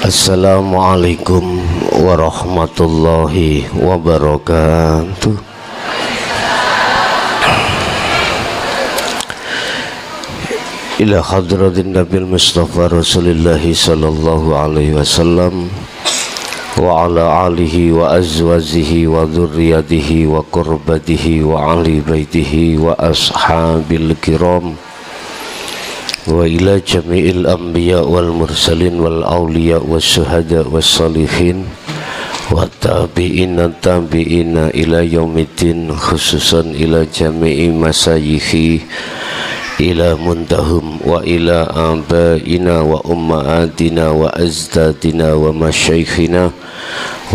Assalamualaikum warahmatullahi wabarakatuh. Ila hadratin Nabil Mustafa Rasulillahi sallallahu alaihi wasallam wa ala alihi wa azwajihi wa dhurriyyatihi wa qurbatihi wa ahli baitihi wa ashabil kiram wa ila jami'il anbiya wal mursalin wal awliya was syuhada was salihin wa tabi'ina tabi'ina ila yaumiddin, khususan ila jami'i masayikhi ila muntahum wa ila abaina wa ummahatina wa azdadina wa masyaikhina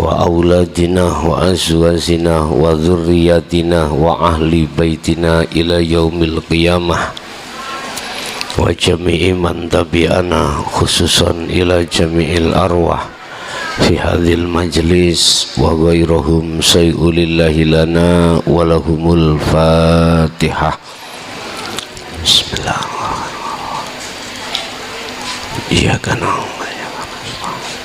wa auladina wa azwajina wa dhurriyyatina wa ahli baitina ila yaumil qiyamah wa jami'i man tabi'ana, khususan ila jami'il arwah fi hadhil majlis wa ghairuhum sayulillahi lana wa lahumul fatihah. Bismillahirrahmanirrahim. Iyyaka na'budu wa iyyaka nasta'in.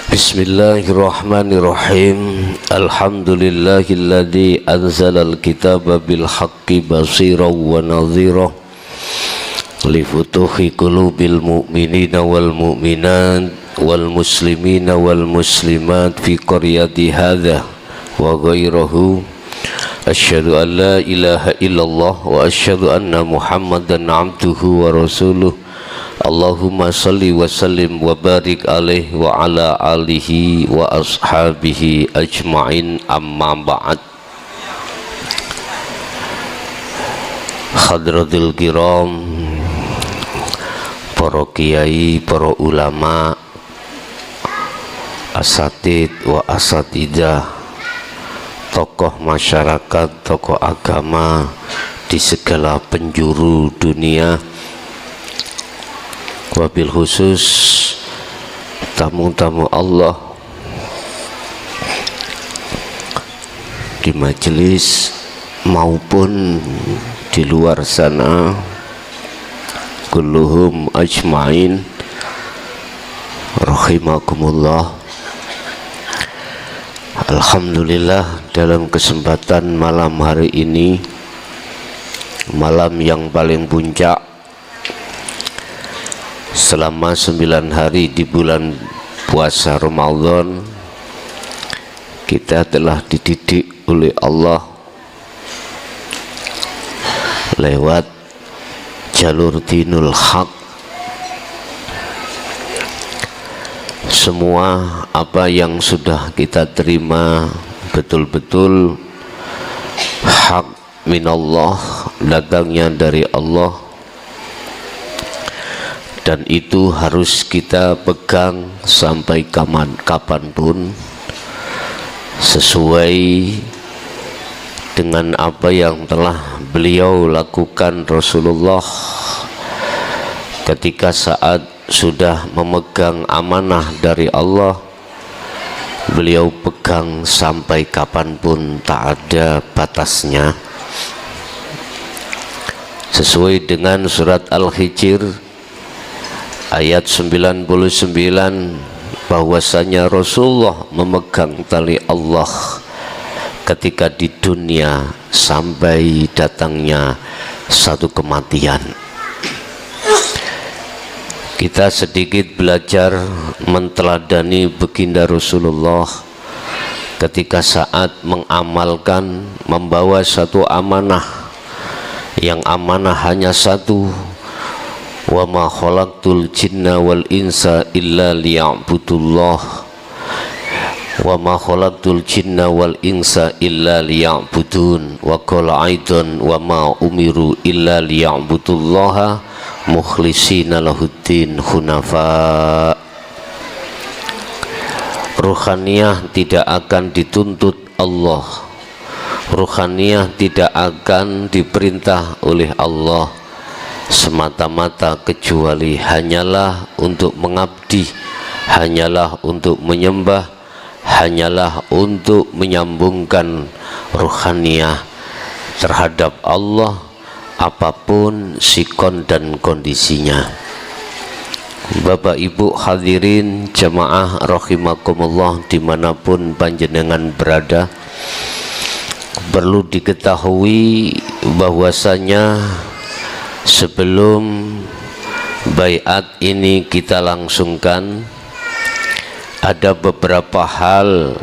Bismillahirrahmanirrahim. Alhamdulillahilladzi anzalal kitaba bil haqqi basiran wa nadhira li futuhi qulubil mu'minina wal mu'minat wal muslimina wal muslimat fi qaryati hadza wa ghairuhu. Asyhadu an la ilaha illallah wa asyhadu anna Muhammadan abduhu wa rasuluh. Allahumma salli wa sallim wa barik alaihi wa ala alihi wa ashabihi ajma'in, amma ba'd. Hadratil kiram, para kiai, para ulama, asatid wa asatidah, tokoh masyarakat, tokoh agama di segala penjuru dunia, wabil khusus tamu-tamu Allah di majelis maupun di luar sana, kulluhum ajmain rahimakumullah. Alhamdulillah, dalam kesempatan malam hari ini, malam yang paling puncak selama 9 hari di bulan puasa Ramadan, kita telah dididik oleh Allah lewat jalur dinul haq. Semua apa yang sudah kita terima betul-betul hak minallah, datangnya dari Allah, dan itu harus kita pegang sampai kapanpun sesuai dengan apa yang telah beliau lakukan Rasulullah ketika saat sudah memegang amanah dari Allah. Beliau pegang sampai kapanpun, tak ada batasnya, sesuai dengan surat Al-Hijr ayat 99, bahwasanya Rasulullah memegang tali Allah ketika di dunia sampai datangnya satu kematian. Kita sedikit belajar menteladani baginda Rasulullah ketika saat mengamalkan, membawa satu amanah, yang amanah hanya satu, wa ma khalaqtul jinna wal insa illa liya'budullah, wa ma khalaqtul jinna wal insa illa liya'budun, wa qala aidan wa ma umiru illa liya'budullaha mukhlisina lahuddin hunafa. Ruhaniyah tidak akan dituntut Allah, ruhaniyah tidak akan diperintah oleh Allah semata-mata, kecuali hanyalah untuk mengabdi, hanyalah untuk menyembah, hanyalah untuk menyambungkan ruhaniyah terhadap Allah apapun sikon dan kondisinya. Bapak Ibu hadirin jamaah rahimakumullah dimanapun panjenengan berada, perlu diketahui bahwasanya sebelum baiat ini kita langsungkan, ada beberapa hal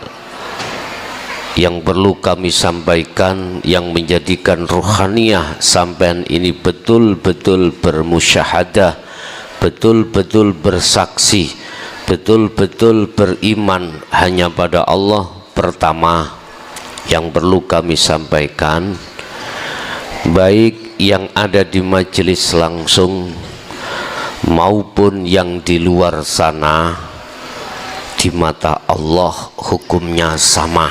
yang perlu kami sampaikan yang menjadikan ruhaniyah sampean ini betul-betul bermusyahadah, betul-betul bersaksi, betul-betul beriman hanya pada Allah. Pertama yang perlu kami sampaikan, baik yang ada di majelis langsung maupun yang di luar sana, di mata Allah hukumnya sama.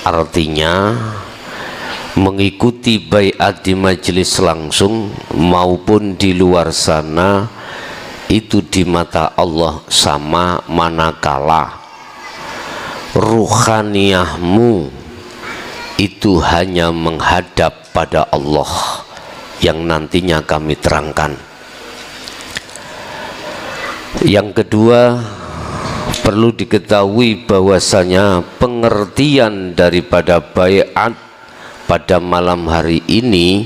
Artinya mengikuti baiat di majelis langsung maupun di luar sana itu di mata Allah sama, manakala ruhaniyahmu itu hanya menghadap pada Allah yang nantinya kami terangkan. Yang kedua, perlu diketahui bahwasanya pengertian daripada baiat pada malam hari ini,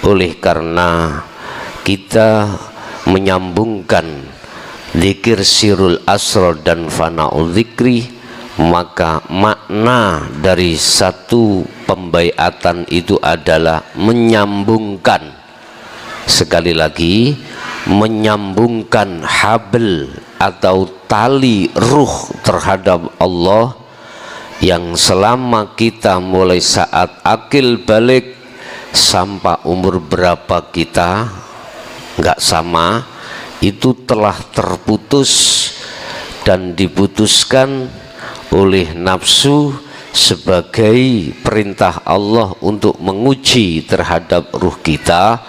oleh karena kita menyambungkan zikir sirul asrar dan fana'ul zikri, maka makna dari satu pembaiatan itu adalah menyambungkan, sekali lagi, menyambungkan habl atau tali ruh terhadap Allah yang selama kita mulai saat akil balik sampai umur berapa kita nggak sama, itu telah terputus dan diputuskan oleh nafsu sebagai perintah Allah untuk menguji terhadap ruh kita.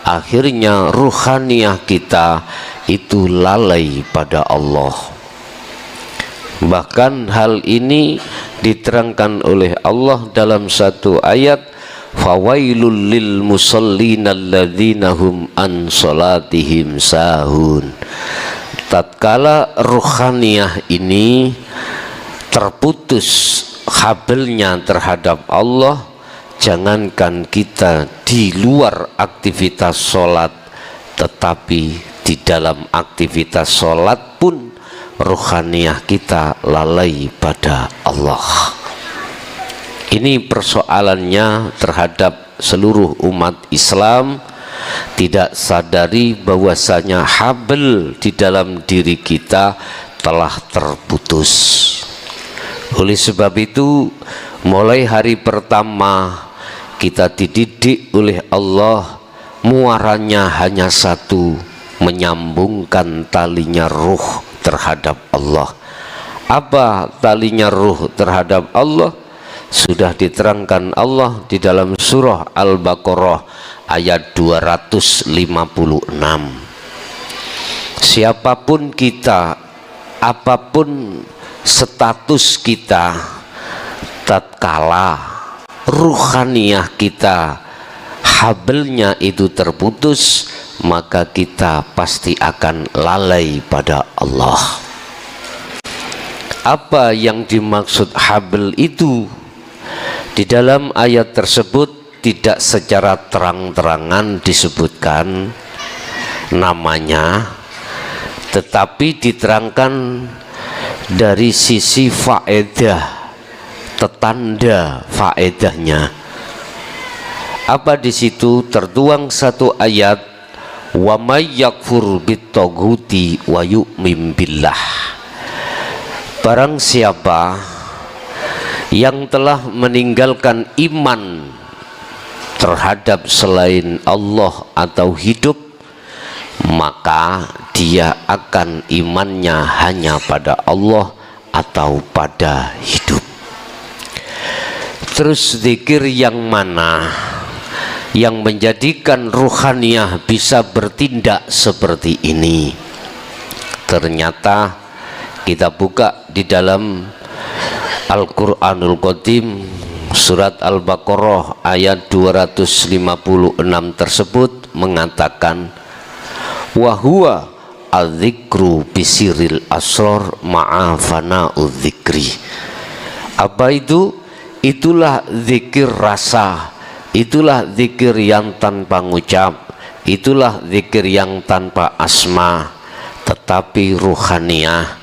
Akhirnya ruhaniyah kita itu lalai pada Allah. Bahkan hal ini diterangkan oleh Allah dalam satu ayat, fawailul lil musallina alladzina hum an salatihim sahun. Tatkala ruhaniyah ini terputus habelnya terhadap Allah, jangankan kita di luar aktivitas sholat, tetapi di dalam aktivitas sholat pun ruhaniyah kita lalai pada Allah. Ini persoalannya terhadap seluruh umat Islam, tidak sadari bahwasanya habel di dalam diri kita telah terputus. Oleh sebab itu, mulai hari pertama kita dididik oleh Allah, muaranya hanya satu, menyambungkan talinya ruh terhadap Allah. Apa talinya ruh terhadap Allah? Sudah diterangkan Allah di dalam surah Al-Baqarah ayat 256. Siapapun kita, apapun status kita, tatkala ruhaniyah kita habelnya itu terputus, maka kita pasti akan lalai pada Allah. Apa yang dimaksud habel itu? Di dalam ayat tersebut tidak secara terang-terangan disebutkan namanya, tetapi diterangkan dari sisi faedah, tetanda faedahnya. Apa di situ tertuang satu ayat, wa may yakfur bit-taghuti wa yu'min billah. Barang siapa yang telah meninggalkan iman terhadap selain Allah atau hidup, maka dia akan imannya hanya pada Allah atau pada hidup. Terus zikir yang mana yang menjadikan ruhaniyah bisa bertindak seperti ini? Ternyata kita buka di dalam Al-Quranul Qadim Surat Al-Baqarah ayat 256 tersebut mengatakan wahwa adzikru bisiril asror ma'afana udzikri. Apa itu? Itulah zikir rasa, itulah zikir yang tanpa ngucap, itulah zikir yang tanpa asma tetapi ruhaniyah,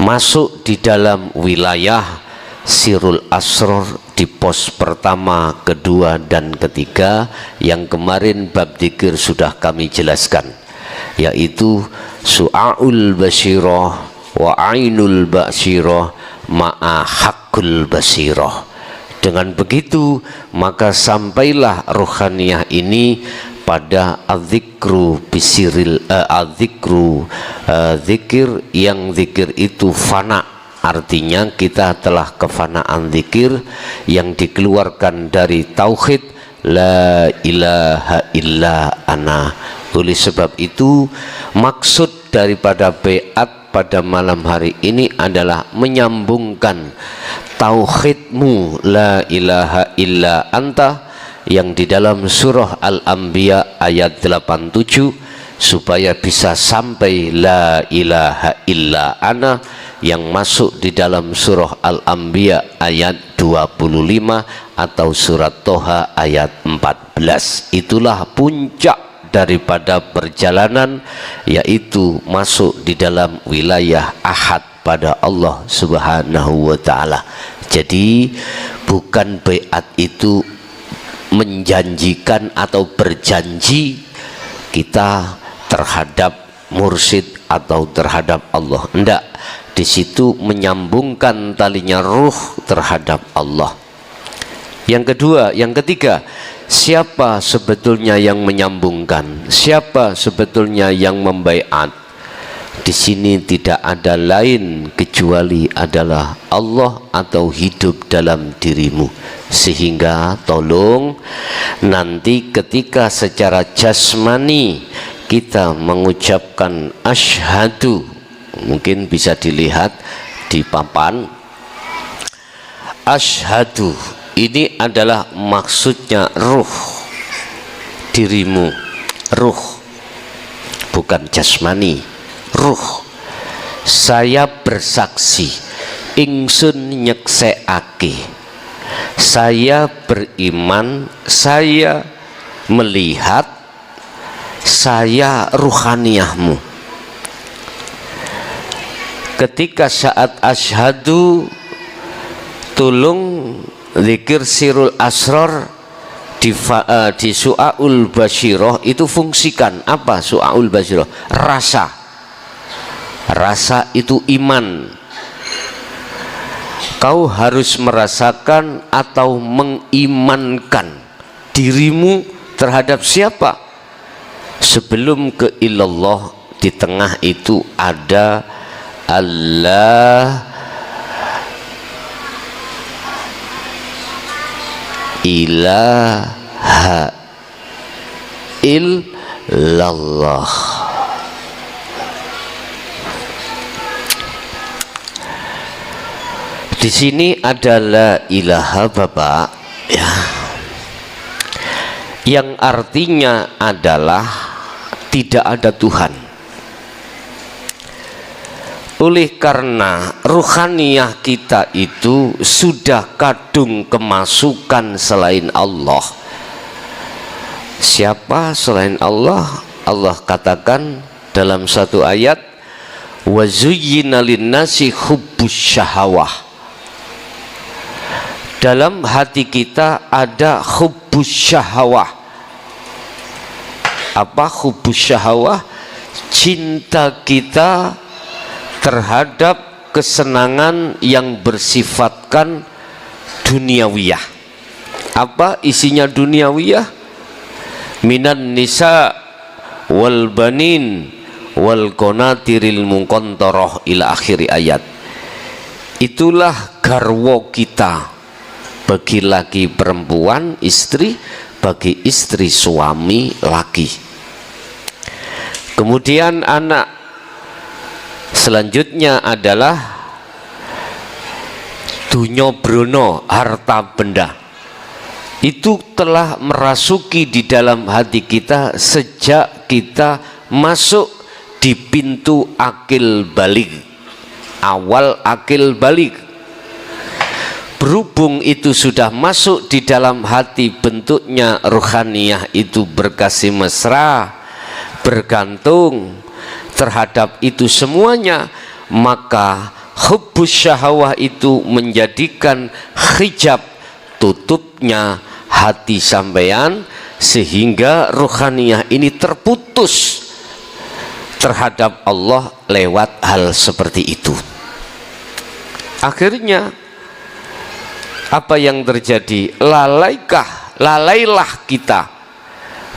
masuk di dalam wilayah sirul asror di pos pertama, kedua dan ketiga yang kemarin bab zikir sudah kami jelaskan, yaitu su'aul basirah wa ainul basirah ma'a haqqul basirah. Dengan begitu maka sampailah ruhaniyah ini pada adzikru bisiril zikir yang zikir itu fana, artinya kita telah kefanaan zikir yang dikeluarkan dari tauhid la ilaha illa ana. Oleh sebab itu maksud daripada baiat pada malam hari ini adalah menyambungkan tauhidmu la ilaha illa anta yang di dalam surah Al-Anbiya ayat 87 supaya bisa sampai la ilaha illa ana yang masuk di dalam surah Al-Anbiya ayat 25 atau surat Toha ayat 14. Itulah puncak daripada perjalanan, yaitu masuk di dalam wilayah ahad pada Allah Subhanahu wa ta'ala. Jadi bukan baiat itu menjanjikan atau berjanji kita terhadap mursyid atau terhadap Allah. Enggak, di situ menyambungkan talinya ruh terhadap Allah. Yang kedua, yang ketiga, siapa sebetulnya yang menyambungkan? Siapa sebetulnya yang membaiat? Di sini tidak ada lain kecuali adalah Allah atau hidup dalam dirimu. Sehingga tolong nanti ketika secara jasmani kita mengucapkan asyhadu, mungkin bisa dilihat di papan, asyhadu ini adalah maksudnya ruh dirimu, ruh bukan jasmani, ruh. Saya bersaksi, ingsun nyekseake, saya beriman, saya melihat, saya ruhaniyahmu. Ketika saat asyhadu, tolong zikir sirul asror di su'aul basyirah itu fungsikan apa? Su'aul basyirah rasa, rasa itu iman. Kau harus merasakan atau mengimankan dirimu terhadap siapa? Sebelum ke ilallah, di tengah itu ada Allah ilaha illallah. Di sini adalah ilaha Bapak ya, yang artinya adalah tidak ada Tuhan. Oleh karena ruhaniyah kita itu sudah kadung kemasukan selain Allah. Siapa selain Allah? Allah katakan dalam satu ayat, wa zuyyina linnasi hubbus syahawah. Dalam hati kita ada hubbus syahawah. Apa hubbus syahawah? Cinta kita terhadap kesenangan yang bersifatkan duniawiyah. Apa isinya duniawiyah? Minan nisa wal banin wal qanatiril muqantarah ila akhir ayat. Itulah garwo kita, bagi laki perempuan istri, bagi istri suami laki. Kemudian selanjutnya adalah dunya brono, harta benda itu telah merasuki di dalam hati kita sejak kita masuk di pintu akil balik, awal akil balik. Berhubung itu sudah masuk di dalam hati, bentuknya ruhaniyah itu berkasih mesra, bergantung terhadap itu semuanya, maka hubbus syahwah itu menjadikan hijab, tutupnya hati sampean, sehingga ruhaniyah ini terputus terhadap Allah lewat hal seperti itu. Akhirnya apa yang terjadi? Lalailah kita,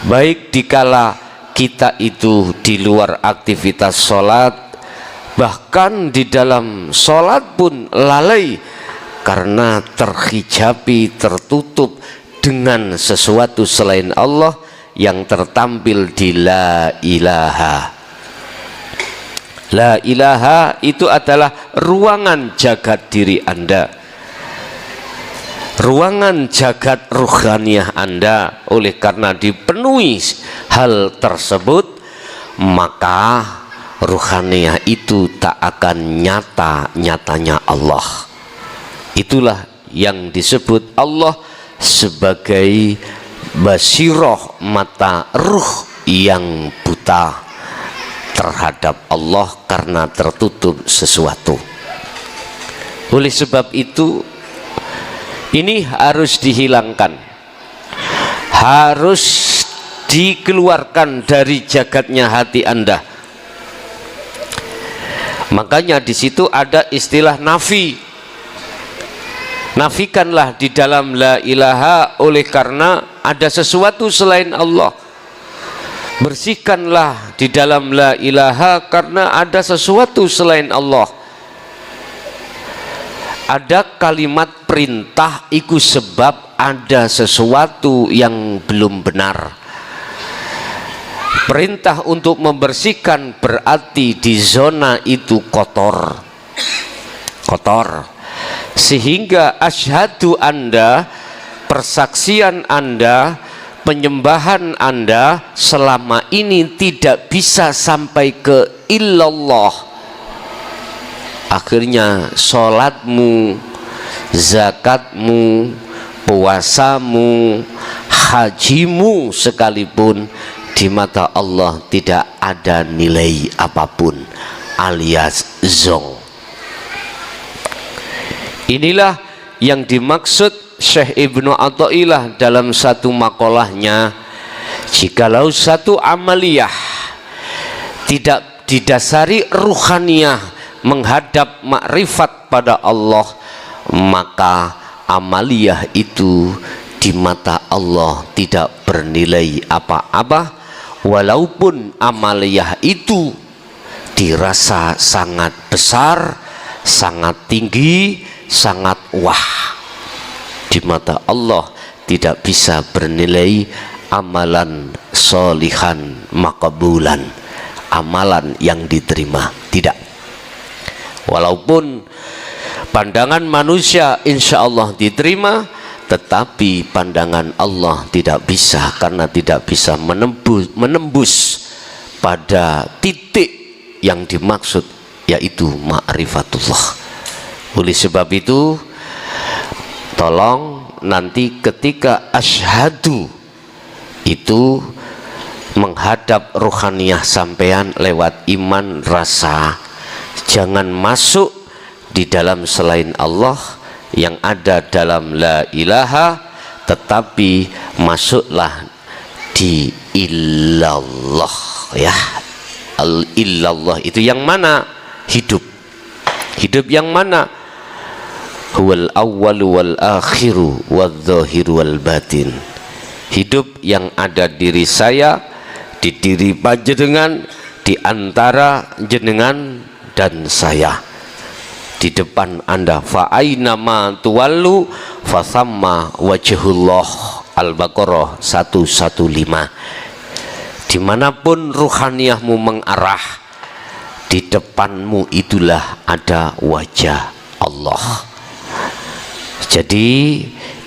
baik dikala kita itu di luar aktivitas sholat, bahkan di dalam sholat pun lalai karena terhijabi, tertutup dengan sesuatu selain Allah yang tertampil di la ilaha. La ilaha itu adalah ruangan jagat diri Anda, ruangan jagat ruhaniyah Anda. Oleh karena dipenuhi hal tersebut, maka ruhaniyah itu tak akan nyata-nyatanya Allah. Itulah yang disebut Allah sebagai basiroh, mata ruh yang buta terhadap Allah karena tertutup sesuatu. Oleh sebab itu ini harus dihilangkan, harus dikeluarkan dari jagatnya hati Anda. Makanya di situ ada istilah nafi. Nafikanlah di dalam la ilaha oleh karena ada sesuatu selain Allah. Bersihkanlah di dalam la ilaha karena ada sesuatu selain Allah. Ada kalimat perintah iku sebab ada sesuatu yang belum benar. Perintah untuk membersihkan berarti di zona itu kotor, sehingga asyhadu Anda, persaksian Anda, penyembahan Anda selama ini tidak bisa sampai ke illallah. Akhirnya sholatmu, zakatmu, puasamu, hajimu sekalipun di mata Allah tidak ada nilai apapun, alias zong. Inilah yang dimaksud Syekh Ibnu Athaillah dalam satu makolahnya. Jikalau satu amaliyah tidak didasari ruhaniyah menghadap makrifat pada Allah, maka amaliyah itu di mata Allah tidak bernilai apa-apa, walaupun amaliyah itu dirasa sangat besar, sangat tinggi, sangat wah. Di mata Allah tidak bisa bernilai amalan solihan maqbulan, amalan yang diterima, tidak. Walaupun pandangan manusia insya Allah diterima, tetapi pandangan Allah tidak bisa, karena tidak bisa menembus pada titik yang dimaksud, yaitu ma'rifatullah. Oleh sebab itu, tolong nanti ketika asyhadu itu menghadap ruhaniyah sampean lewat iman rasa, jangan masuk di dalam selain Allah yang ada dalam la ilaha, tetapi masuklah di illallah, ya. Al illallah itu yang mana? Hidup yang mana? Huwal awwalu wal akhiru wal zahiru wal batin. Hidup yang ada diri saya, di diri panjenengan, di antara jenengan dan saya, di depan Anda. Fa aina ma tuwallu fa thamma wajhullah. Al-Baqarah 115. Dimanapun ruhaniyahmu mengarah, di depanmu itulah ada wajah Allah. Jadi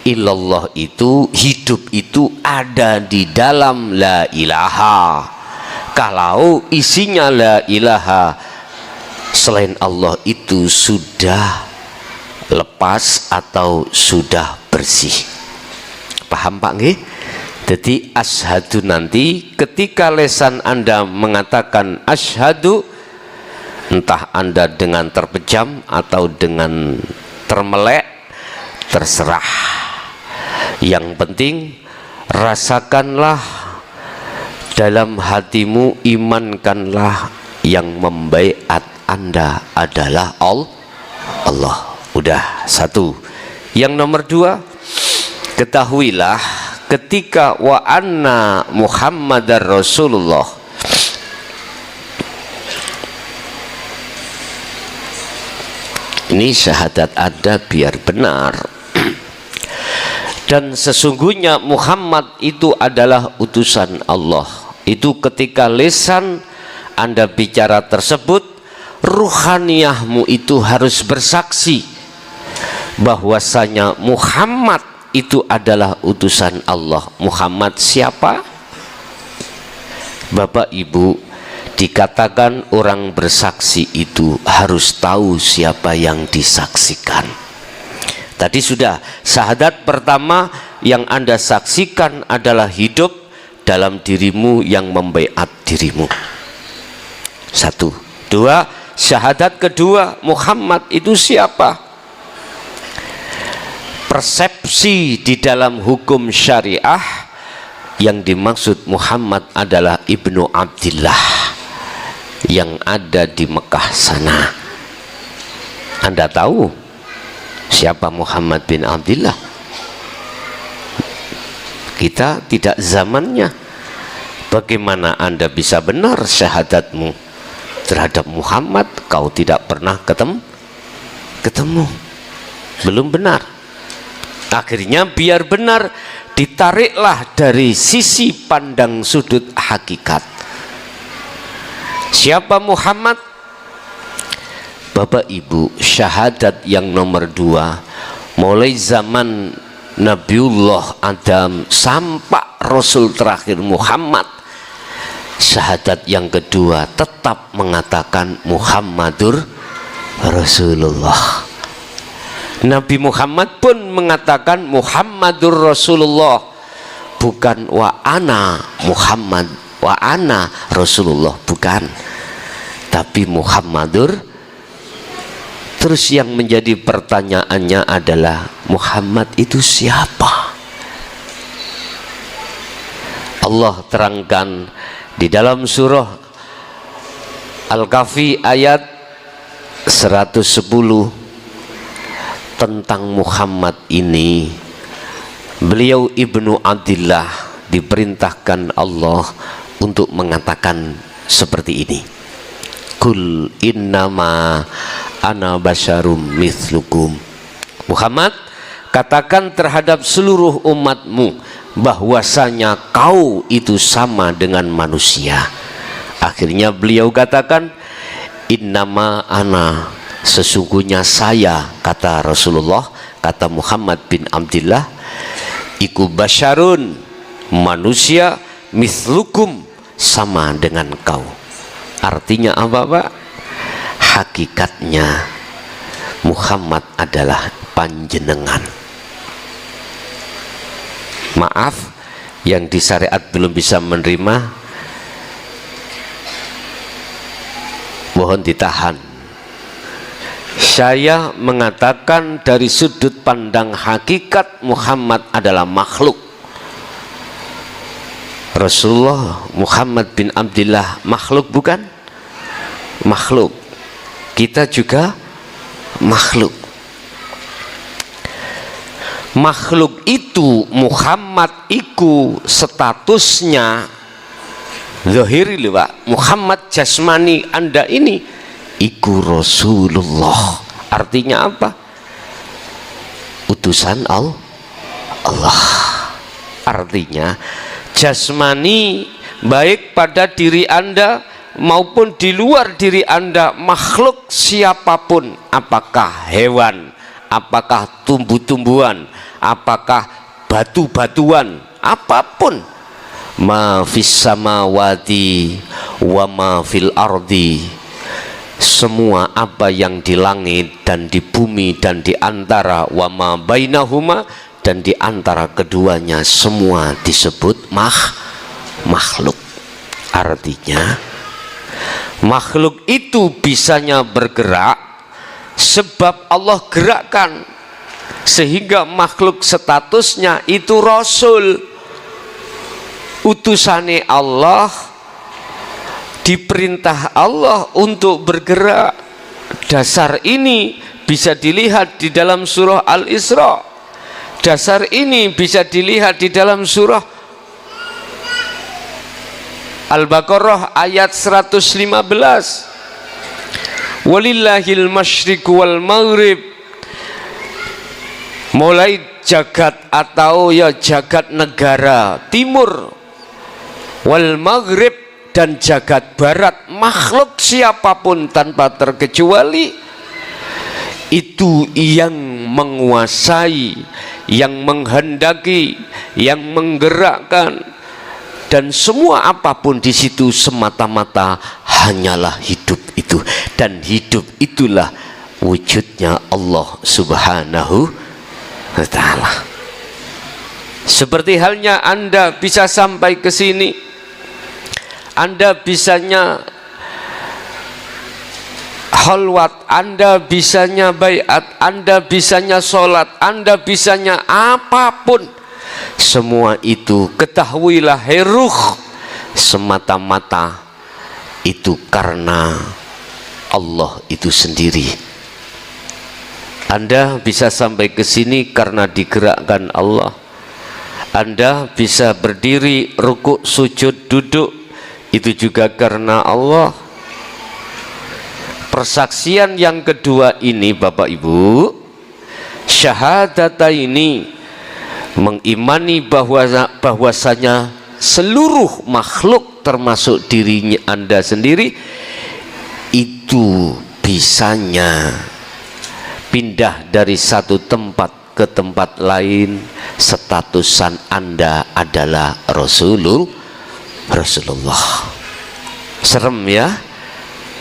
ilallah itu, hidup itu ada di dalam la ilaha. Kalau isinya la ilaha, selain Allah itu sudah lepas atau sudah bersih. Paham Pak nggih? Jadi asyhadu nanti ketika lesan Anda mengatakan asyhadu, entah Anda dengan terpejam atau dengan termelek, terserah. Yang penting rasakanlah dalam hatimu, imankanlah yang membaiat Anda adalah Allah. Udah satu. Yang nomor dua, ketahuilah ketika wa anna Muhammadar Rasulullah, ini syahadat ada biar benar. Dan sesungguhnya Muhammad itu adalah utusan Allah. Itu ketika lisan Anda bicara tersebut, ruhaniyahmu itu harus bersaksi bahwasanya Muhammad itu adalah utusan Allah. Muhammad siapa? Bapak Ibu, dikatakan orang bersaksi itu harus tahu siapa yang disaksikan. Tadi sudah, syahadat pertama yang Anda saksikan adalah hidup dalam dirimu yang membaiat dirimu. Satu. Dua, syahadat kedua, Muhammad itu siapa? Persepsi di dalam hukum syariah yang dimaksud Muhammad adalah Ibnu Abdillah yang ada di Mekah sana. Anda tahu siapa Muhammad bin Abdillah? Kita tidak zamannya. Bagaimana Anda bisa benar syahadatmu terhadap Muhammad? Kau tidak pernah ketemu. Belum benar. Akhirnya biar benar, ditariklah dari sisi pandang sudut hakikat. Siapa Muhammad? Bapak Ibu, syahadat yang nomor dua, mulai zaman Nabiullah Adam sampai Rasul terakhir Muhammad, syahadat yang kedua tetap mengatakan Muhammadur Rasulullah. Nabi Muhammad pun mengatakan Muhammadur Rasulullah, bukan wa ana Muhammad, wa ana Rasulullah, bukan, tapi Muhammadur. Terus yang menjadi pertanyaannya adalah Muhammad itu siapa? Allah terangkan di dalam surah Al-Kahfi ayat 110 tentang Muhammad ini. Beliau Ibnu Abdillah diperintahkan Allah untuk mengatakan seperti ini, Kul innama ana basyarum mithlukum. Muhammad, katakan terhadap seluruh umatmu bahwasanya kau itu sama dengan manusia. Akhirnya beliau katakan innama ana, sesungguhnya saya, kata Rasulullah, kata Muhammad bin Abdillah, iku basyarun, manusia, mithlukum, sama dengan kau. Artinya apa Pak? Hakikatnya Muhammad adalah panjenengan. Maaf, yang di syariat belum bisa menerima, mohon ditahan. Saya mengatakan dari sudut pandang hakikat Muhammad adalah makhluk. Rasulullah Muhammad bin Abdillah makhluk bukan? Makhluk. Kita juga makhluk. Makhluk itu Muhammad iku statusnya zahiri lho Pak. Muhammad jasmani Anda ini iku Rasulullah. Artinya apa? Utusan Allah. Artinya jasmani baik pada diri Anda maupun di luar diri Anda, makhluk siapapun, apakah hewan, apakah tumbuh-tumbuhan, apakah batu-batuan, apapun, ma fis samawati wa ma fil ardi, semua apa yang di langit dan di bumi dan di antara, wa ma bainahuma, dan di antara keduanya, semua disebut makhluk. Artinya makhluk itu bisanya bergerak sebab Allah gerakkan, sehingga makhluk statusnya itu rasul, utusane Allah, diperintah Allah untuk bergerak. Dasar ini bisa dilihat di dalam surah Al-Isra. Dasar ini bisa dilihat di dalam surah Al-Baqarah ayat 115. Walillahil masyriq wal maghrib, mulai jagat atau ya jagat negara timur, wal maghrib, dan jagat barat, makhluk siapapun tanpa terkecuali itu yang menguasai, yang menghendaki, yang menggerakkan, dan semua apapun di situ semata-mata hanyalah hidup itu, dan hidup itulah wujudnya Allah Subhanahu wa ta'ala. Seperti halnya Anda bisa sampai ke sini, Anda bisanya khalwat, Anda bisanya baiat, Anda bisanya sholat, Anda bisanya apapun, semua itu ketahuilah heruh semata-mata itu karena Allah itu sendiri. Anda bisa sampai ke sini karena digerakkan Allah. Anda bisa berdiri, rukuk, sujud, duduk, itu juga karena Allah. Persaksian yang kedua ini Bapak Ibu, syahadata ini mengimani bahwasanya seluruh makhluk termasuk dirinya Anda sendiri itu bisanya pindah dari satu tempat ke tempat lain, statusan Anda adalah Rasulullah. Serem ya,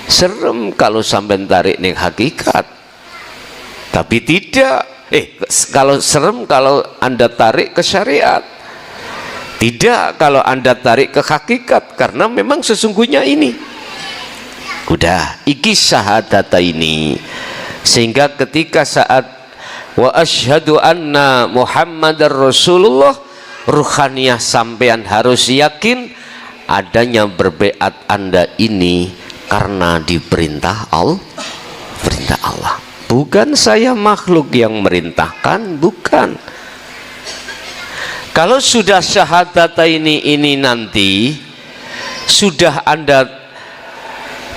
serem kalau sampai tarik nih hakikat, tapi tidak. Kalau serem kalau Anda tarik ke syariat, tidak kalau Anda tarik ke hakikat, karena memang sesungguhnya ini udah iki syahadata ini. Sehingga ketika saat wa asyhadu anna Muhammadar Rasulullah, ruhaniyah sampean harus yakin adanya berbeat Anda ini karena diperintah Allah. Bukan saya makhluk yang merintahkan, bukan. Kalau sudah syahadata ini nanti sudah Anda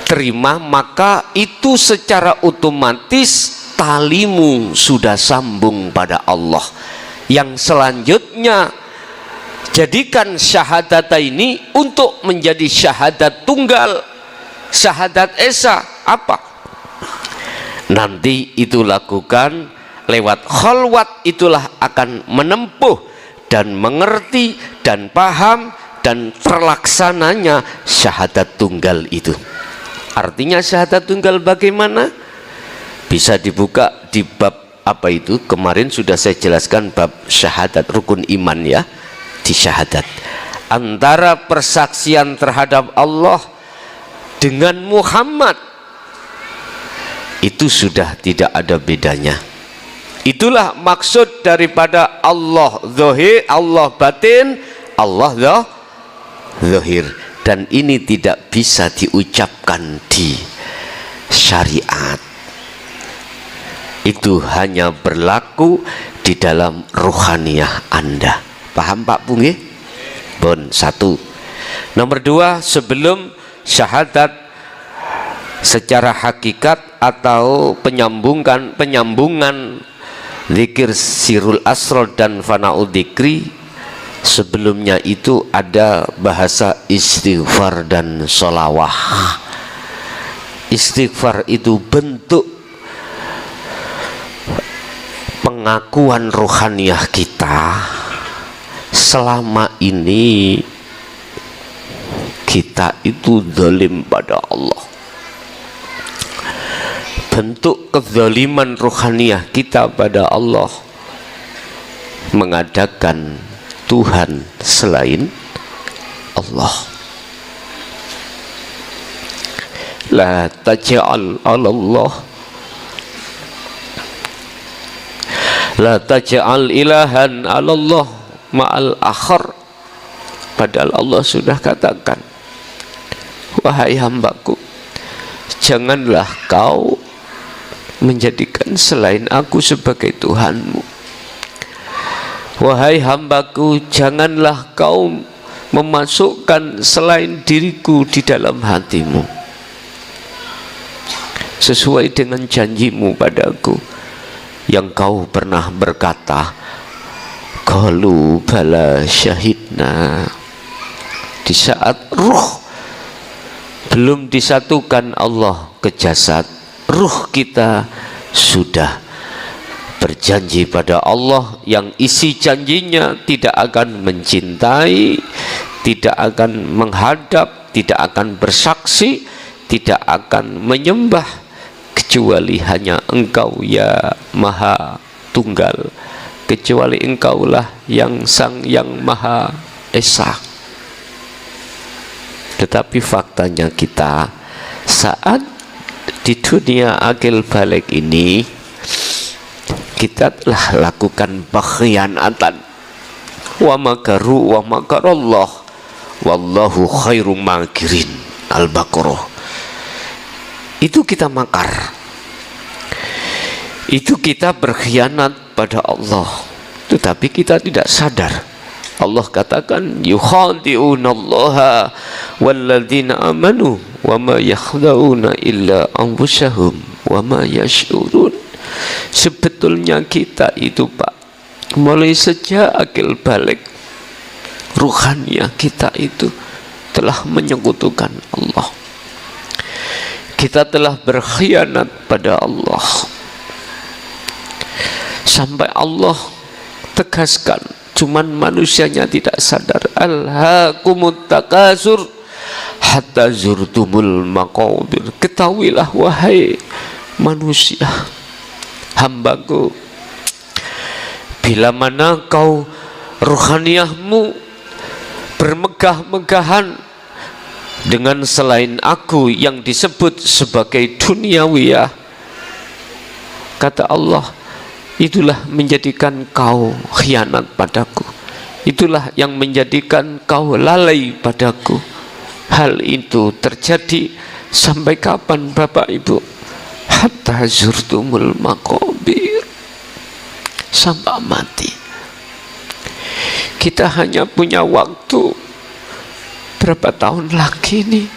terima, maka itu secara otomatis talimu sudah sambung pada Allah. Yang selanjutnya, jadikan syahadata ini untuk menjadi syahadat tunggal, syahadat esa. Apa? Nanti itu lakukan lewat khalwat, itulah akan menempuh dan mengerti dan paham dan terlaksananya syahadat tunggal itu. Artinya syahadat tunggal bagaimana? Bisa dibuka di bab apa itu? Kemarin sudah saya jelaskan bab syahadat, rukun iman ya, di syahadat. Antara persaksian terhadap Allah dengan Muhammad itu sudah tidak ada bedanya. Itulah maksud daripada Allah zahir, Allah batin, Allah zahir. Dan ini tidak bisa diucapkan di syariat. Itu hanya berlaku di dalam ruhaniyah Anda. Paham Pak Punggi? Bon, satu. Nomor dua, sebelum syahadat secara hakikat atau penyambungan zikir sirul asrol dan fana'ul dzikri, sebelumnya itu ada bahasa istighfar dan sholawah. Istighfar itu bentuk pengakuan rohaniah kita selama ini kita itu zalim pada Allah. Bentuk kezaliman rohaniah kita pada Allah mengadakan Tuhan selain Allah. La taj'al 'ala Allah, la taj'al ilahan 'ala Allah ma'al akhar. Padahal Allah sudah katakan, wahai hambaku, janganlah kau menjadikan selain aku sebagai Tuhanmu. Wahai hambaku, janganlah kau memasukkan selain diriku di dalam hatimu, sesuai dengan janjimu padaku yang kau pernah berkata, qalu bala syahidna. Di saat ruh belum disatukan Allah ke jasad, ruh kita sudah berjanji pada Allah yang isi janjinya tidak akan mencintai, tidak akan menghadap, tidak akan bersaksi, tidak akan menyembah kecuali hanya Engkau ya Maha Tunggal, kecuali Engkaulah yang Sang yang Maha Esa. Tetapi faktanya kita saat di dunia akil balik ini kita telah lakukan pengkhianatan. Wa makaru wa makarallah wallahu khairum makirin. Al-Baqarah. Itu kita makar, itu kita berkhianat pada Allah, tetapi kita tidak sadar. Allah katakan yukhadi'unallaha walladzina amanu wa ma yakhda'una illa anfusahum wa ma yash'urun. Sebetulnya kita itu Pak, mulai sejak akil balik, ruhaniah kita itu telah menyekutukan Allah. Kita telah berkhianat pada Allah, sampai Allah tegaskan, cuman manusianya tidak sadar. Alhaakumut takasur hatta zurtumul maqabir. Ketahuilah wahai manusia, hambaku, bila mana kau rohaniahmu bermegah-megahan dengan selain aku yang disebut sebagai duniawiyah, kata Allah, itulah menjadikan kau khianat padaku, itulah yang menjadikan kau lalai padaku. Hal itu terjadi sampai kapan Bapak Ibu? Hatta zurtumul maqabir, sampai mati. Kita hanya punya waktu berapa tahun lagi nih?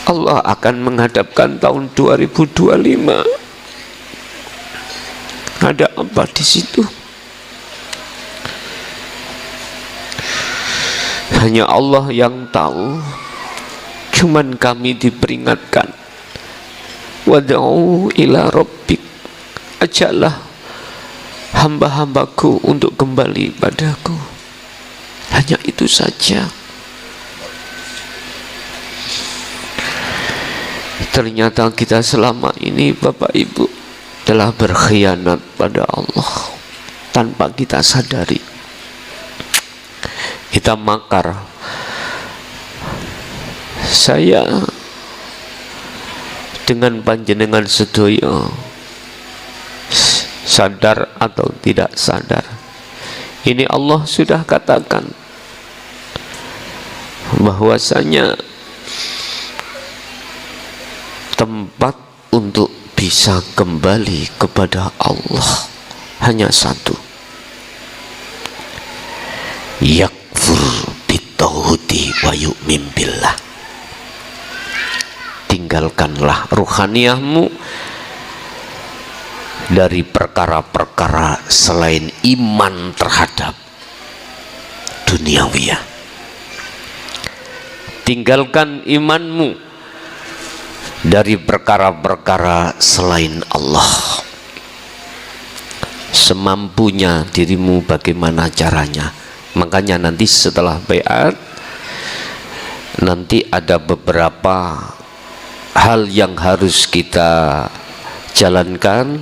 Allah akan menghadapkan tahun 2025. Ada apa di situ? Hanya Allah yang tahu. Cuman kami diperingatkan, wad'u ila rabbik, ajaklah hamba-hambaku untuk kembali padaku. Hanya itu saja. Ternyata kita selama ini Bapak Ibu telah berkhianat pada Allah tanpa kita sadari. Kita makar. Saya dengan panjenengan sedaya, sadar atau tidak sadar, ini Allah sudah katakan bahwasanya tempat untuk bisa kembali kepada Allah hanya satu, yakfur bitauhidi wa yu'min billah. Tinggalkanlah ruhaniahmu dari perkara-perkara selain iman terhadap duniawiyah. Tinggalkan imanmu dari perkara-perkara selain Allah. Semampunya dirimu bagaimana caranya. Makanya nanti setelah baiat nanti ada beberapa hal yang harus kita jalankan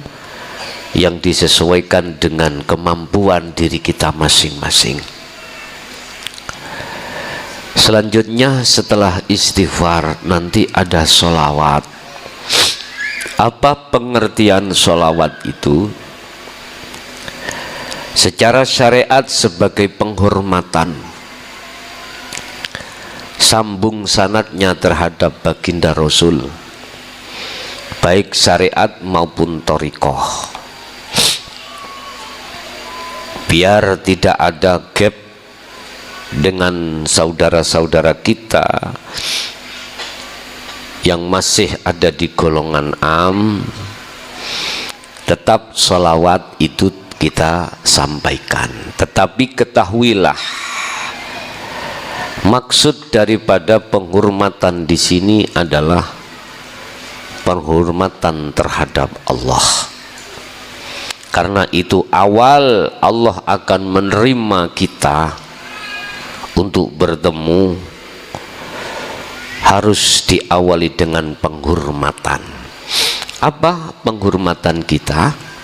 yang disesuaikan dengan kemampuan diri kita masing-masing. Selanjutnya setelah istighfar nanti ada sholawat. Apa pengertian sholawat itu? Secara syariat sebagai penghormatan, sambung sanadnya terhadap baginda Rasul, baik syariat maupun thariqah, biar tidak ada gap dengan saudara-saudara kita yang masih ada di golongan am. Tetap sholawat itu kita sampaikan, tetapi ketahuilah maksud daripada penghormatan di sini adalah penghormatan terhadap Allah. Karena itu awal Allah akan menerima kita untuk bertemu harus diawali dengan penghormatan. Apa penghormatan kita?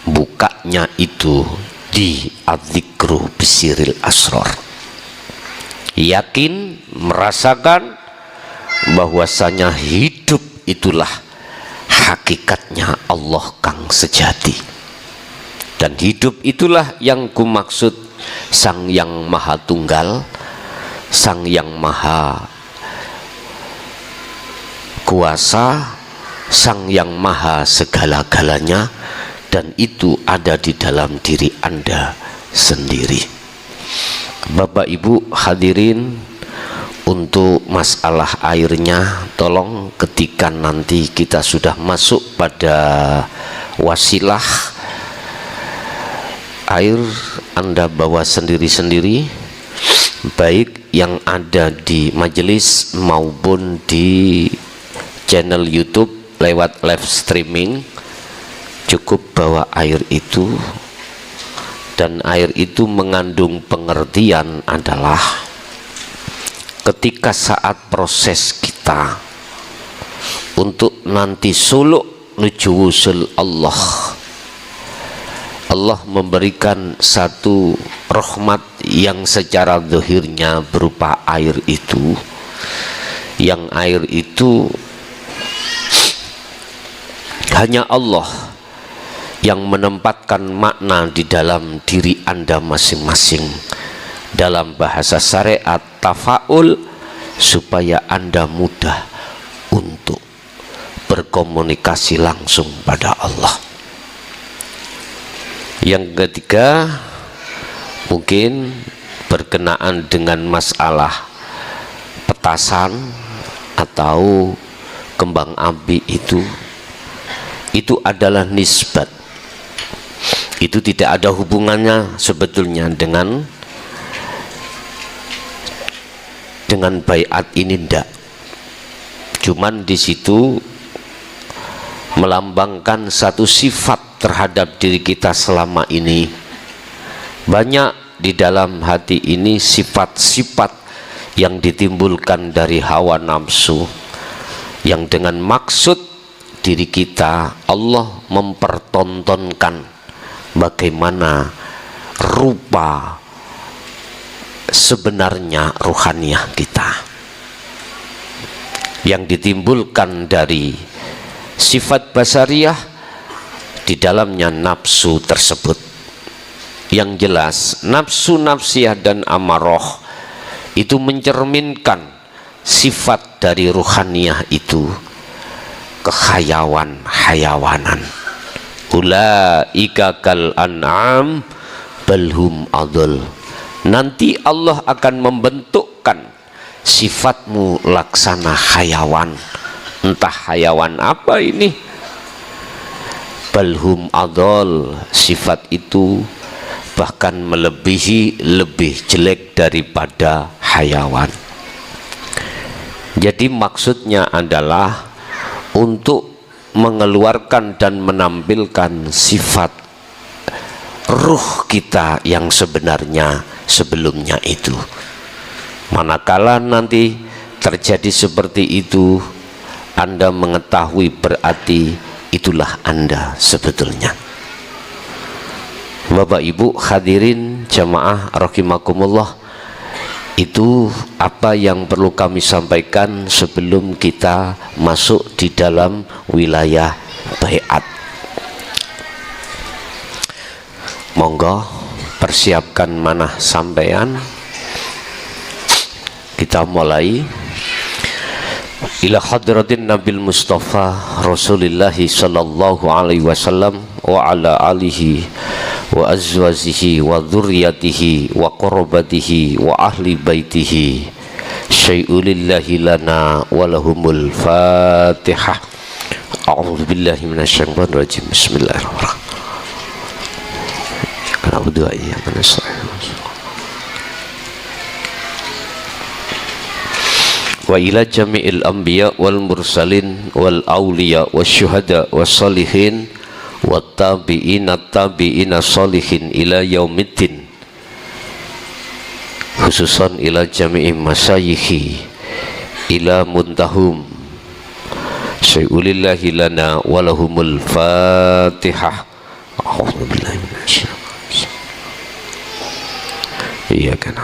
Bukanya itu di adzikru bisiril asror. Yakin, merasakan bahwasanya hidup itulah hakikatnya Allah kang sejati, dan hidup itulah yang kumaksud Sang Yang Maha Tunggal, Sang Yang Maha Kuasa, Sang Yang Maha segala-galanya, dan itu ada di dalam diri Anda sendiri. Bapak Ibu hadirin, untuk masalah airnya tolong ketika nanti kita sudah masuk pada wasilah, air Anda bawa sendiri-sendiri, baik yang ada di majelis maupun di channel YouTube lewat live streaming. Cukup bawa air itu, dan air itu mengandung pengertian adalah ketika saat proses kita untuk nanti suluk menuju wusul Allah, Allah memberikan satu rahmat yang secara zahirnya berupa air itu, yang air itu hanya Allah yang menempatkan makna di dalam diri Anda masing-masing. Dalam bahasa syariat tafaul, supaya Anda mudah untuk berkomunikasi langsung pada Allah. Yang ketiga, mungkin berkenaan dengan masalah petasan atau kembang api itu adalah nisbat. Itu tidak ada hubungannya sebetulnya dengan baiat ini, ndak. Cuman di situ melambangkan satu sifat terhadap diri kita selama ini. Banyak di dalam hati ini sifat-sifat yang ditimbulkan dari hawa nafsu, yang dengan maksud diri kita Allah mempertontonkan bagaimana rupa sebenarnya ruhaniyah kita, yang ditimbulkan dari sifat basariyah di dalamnya nafsu tersebut. Yang jelas nafsu nafsiyah dan amarah itu mencerminkan sifat dari ruhaniyah itu, kehayawanan. Ulaika kal an'am balhum adul. Nanti Allah akan membentukkan sifatmu laksana hayawan. Entah hayawan apa ini, balhum adul, sifat itu bahkan lebih jelek daripada hayawan. Jadi maksudnya adalah untuk mengeluarkan dan menampilkan sifat ruh kita yang sebenarnya sebelumnya itu. Manakala nanti terjadi seperti itu, Anda mengetahui berarti itulah Anda sebetulnya. Bapak Ibu hadirin jamaah rahimakumullah, itu apa yang perlu kami sampaikan sebelum kita masuk di dalam wilayah baiat. Monggo persiapkan manah sampean, kita mulai. Ila hadratin Nabil Mustafa Rasulillahi sallallahu alaihi wasallam wa ala alihi wa azwajihi wa dzurriyyatihi wa qurabatihi wa ahli baitihi syai'ulillahi lana wa lahumul Fatihah. A'udzu billahi minasyaitonir rajim. Bismillahirrahmanirrahim. A'udzu billahi minasyaitonir rajim. Wa ila jami'il anbiya wal mursalin wal awliya wasyuhada wassalihin wattabi'ina tabi'ina salihin ila yaumiddin, khususan ila jami'i masyayikhi ila muntahum syai'ulillahi lana walahumul Fatihah. A'udzu billahi minasyaitonir rajim. Iya kan.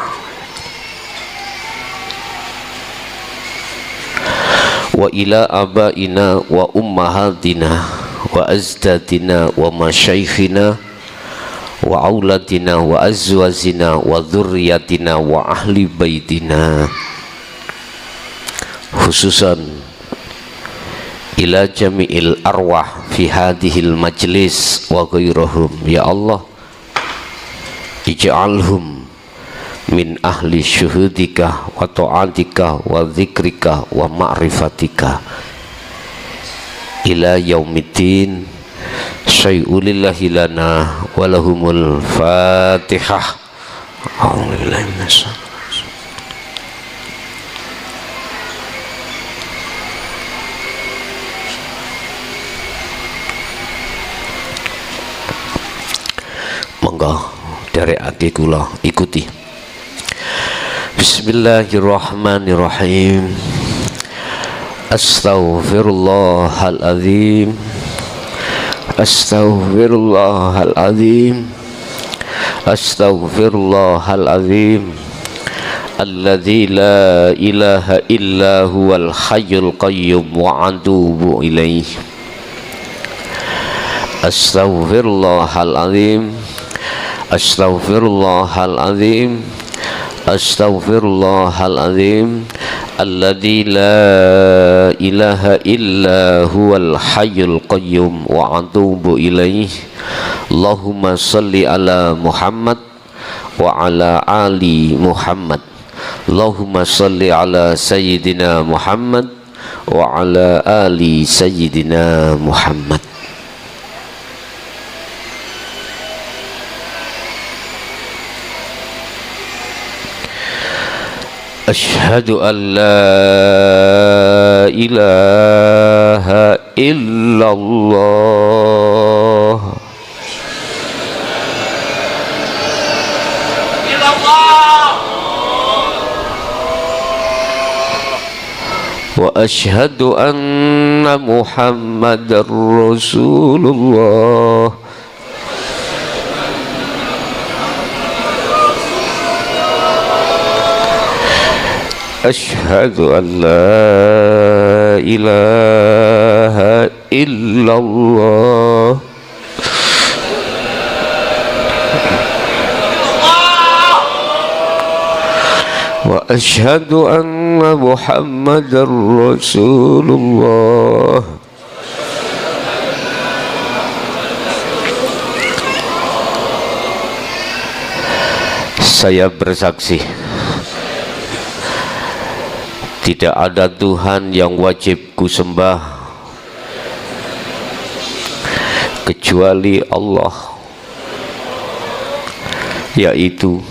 Wa ila abaina wa ummahatina wa azdadina wa masyaikhina wa auladina wa azwazina wa dzurriyyatina wa ahli baitina, khususan ila jami'il arwah fi hadhil majlis wa ghairahum. Ya Allah, ij'alhum min ahli syuhudika wa ta'atika wa dzikrika wa ma'rifatika ila yaumiddin syai'ulillahi lana walahumul Fatihah. A'udzubillahi minasyaitonir rajim. Monggo dari hati kula ikuti. Bismillahirrahmanirrahim. Astaghfirullahaladzim, astaghfirullahaladzim, astaghfirullahaladzim, alladzi la ilaha illa huwal hayyul qayyum wa atubu ilaih. Astaghfirullahaladzim, astaghfirullahaladzim, astaghfirullahaladzim, alladzi la ilaha illa huwal hayyul qayyum wa atubu ilaih. Allahumma salli ala Muhammad wa ala ali Muhammad. Allahumma salli ala sayyidina Muhammad wa ala ali sayyidina Muhammad. Asyhadu an la ilaha illallah wa asyhadu anna Muhammadar Rasulullah. Asyhadu an la ilaha illallah wa asyhadu anna Muhammadar Rasulullah. Saya bersaksi tidak ada Tuhan yang wajib kusembah kecuali Allah, yaitu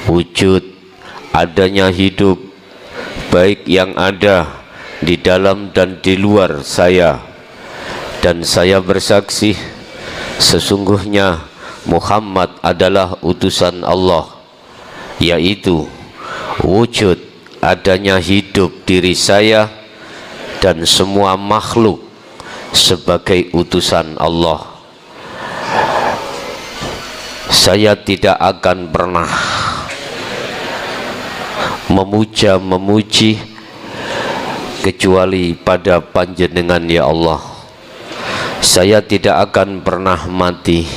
wujud, adanya hidup, baik yang ada di dalam dan di luar saya, dan saya bersaksi sesungguhnya Muhammad adalah utusan Allah, yaitu wujud adanya hidup diri saya dan semua makhluk sebagai utusan Allah. Saya tidak akan pernah memuji kecuali pada panjenengan ya Allah. Saya tidak akan pernah mati